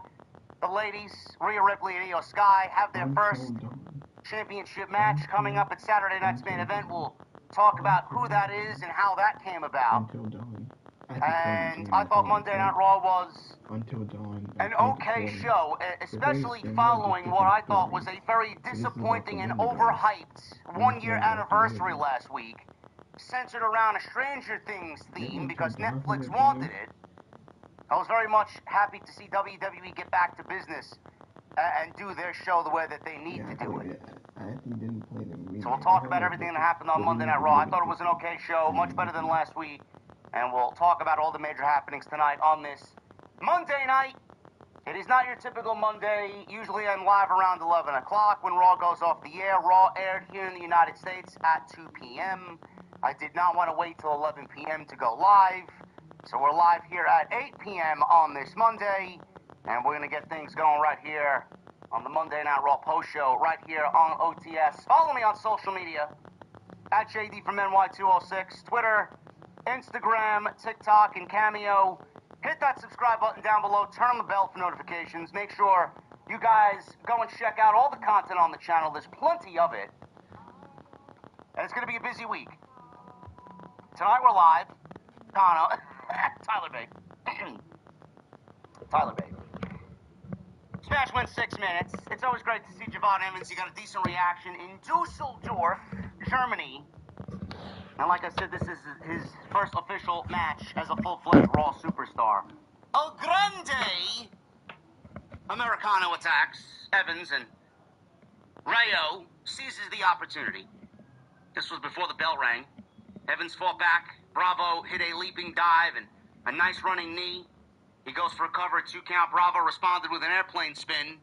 The ladies, Rhea Ripley and Io Sky, have their first championship match coming up at Saturday night's main event. We'll talk about who that is and how that came about. And I thought Monday Night Raw was an okay show, especially following what I thought was a very disappointing and overhyped one-year anniversary last week, centered around a Stranger Things theme because Netflix wanted it. I was very much happy to see WWE get back to business and do their show the way that they need to do it. So we'll talk about everything that happened on Monday Night Raw. I thought it was an okay show, much better than last week. And we'll talk about all the major happenings tonight on this Monday night It is not your typical Monday. Usually I'm live around 11 o'clock when Raw goes off the air. Raw aired here in the United States at 2 p.m. I did not want to wait till 11 p.m. to go live. So we're live here at 8 p.m. on this Monday. And we're going to get things going right here on the Monday Night Raw post show right here on OTS. Follow me on social media at JD from NY206, Twitter, Instagram, TikTok, and Cameo. Hit that subscribe button down below. Turn on the bell for notifications. Make sure you guys go and check out all the content on the channel. There's plenty of it. And it's going to be a busy week. Tonight we're live. Tyler Bate. Tyler Bate. Smash went 6 minutes. It's always great to see Javon Evans. He got a decent reaction in Dusseldorf, Germany. And like I said, this is his first official match as a full-fledged Raw superstar. El Grande Americano attacks Evans, and Rayo seizes the opportunity. This was before the bell rang. Evans fought back. Bravo hit a leaping dive and a nice running knee. He goes for a cover, 2 count. Bravo responded with an airplane spin.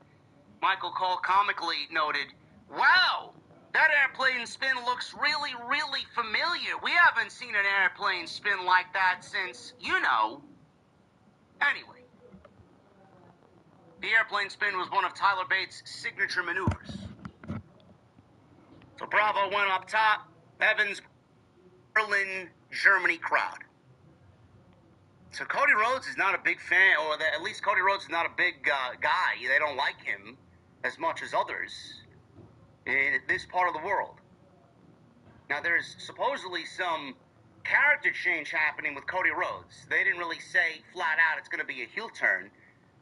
Michael Cole comically noted, "Wow, that airplane spin looks really, really familiar. We haven't seen an airplane spin like that since, you know." Anyway, the airplane spin was one of Tyler Bates' signature maneuvers. So Bravo went up top. Evans, Berlin, Germany crowd. So Cody Rhodes is not a big fan, or at least Cody Rhodes is not a big guy. They don't like him as much as others in this part of the world. Now, there's supposedly some character change happening with Cody Rhodes. They didn't really say flat out it's going to be a heel turn,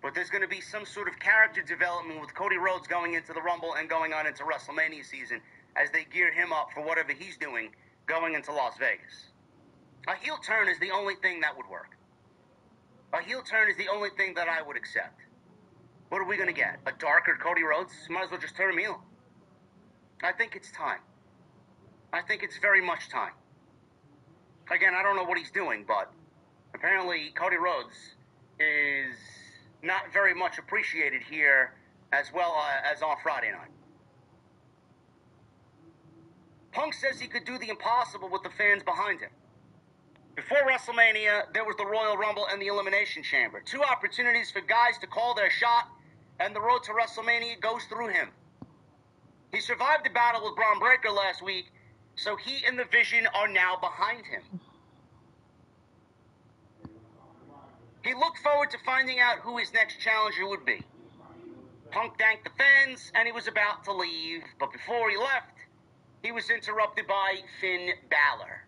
but there's going to be some sort of character development with Cody Rhodes going into the Rumble and going on into WrestleMania season as they gear him up for whatever he's doing going into Las Vegas. A heel turn is the only thing that would work. A heel turn is the only thing that I would accept. What are we going to get? A darker Cody Rhodes? Might as well just turn him heel. I think it's time. I think it's very much time. Again, I don't know what he's doing, but apparently Cody Rhodes is not very much appreciated here as well as on Friday night. Punk says he could do the impossible with the fans behind him. Before WrestleMania, there was the Royal Rumble and the Elimination Chamber. 2 opportunities for guys to call their shot, and the road to WrestleMania goes through him. He survived the battle with Braun Breaker last week, so he and the Vision are now behind him. He looked forward to finding out who his next challenger would be. Punk thanked the fans, and he was about to leave, but before he left, he was interrupted by Finn Balor.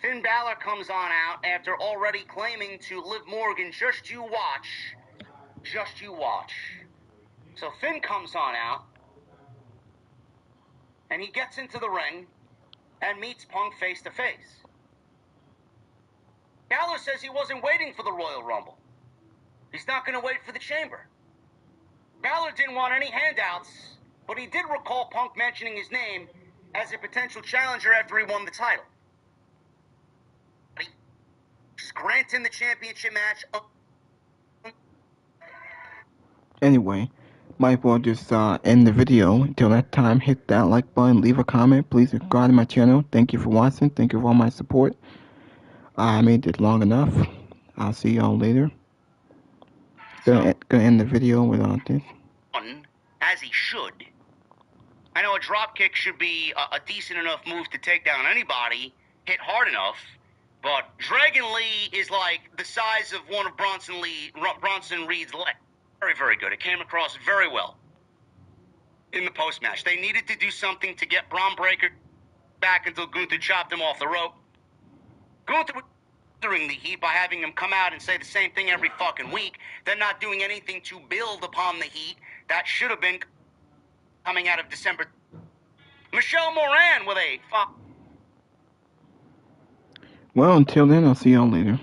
Finn Balor comes on out after already claiming to Liv Morgan, "Just you watch. Just you watch." So Finn comes on out, and he gets into the ring and meets Punk face to face. Balor says he wasn't waiting for the Royal Rumble. He's not going to wait for the Chamber. Balor didn't want any handouts, but he did recall Punk mentioning his name as a potential challenger after he won the title. Just grant him the championship match. Anyway, might as well just end the video. Until that time, hit that like button, leave a comment, please subscribe to my channel. Thank you for watching. Thank you for all my support. I made it long enough. I'll see y'all later. Gonna end the video with all this. As he should. I know a dropkick should be a decent enough move to take down anybody, hit hard enough, but Dragon Lee is like the size of one of Bronson Reed's legs. Very, very good. It came across very well in the post-match. They needed to do something to get Braun Breaker back until Gunther chopped him off the rope. Gunther was during the heat by having him come out and say the same thing every fucking week. They're not doing anything to build upon the heat that should have been coming out of December. Michelle Moran with a Well, until then, I'll see y'all later.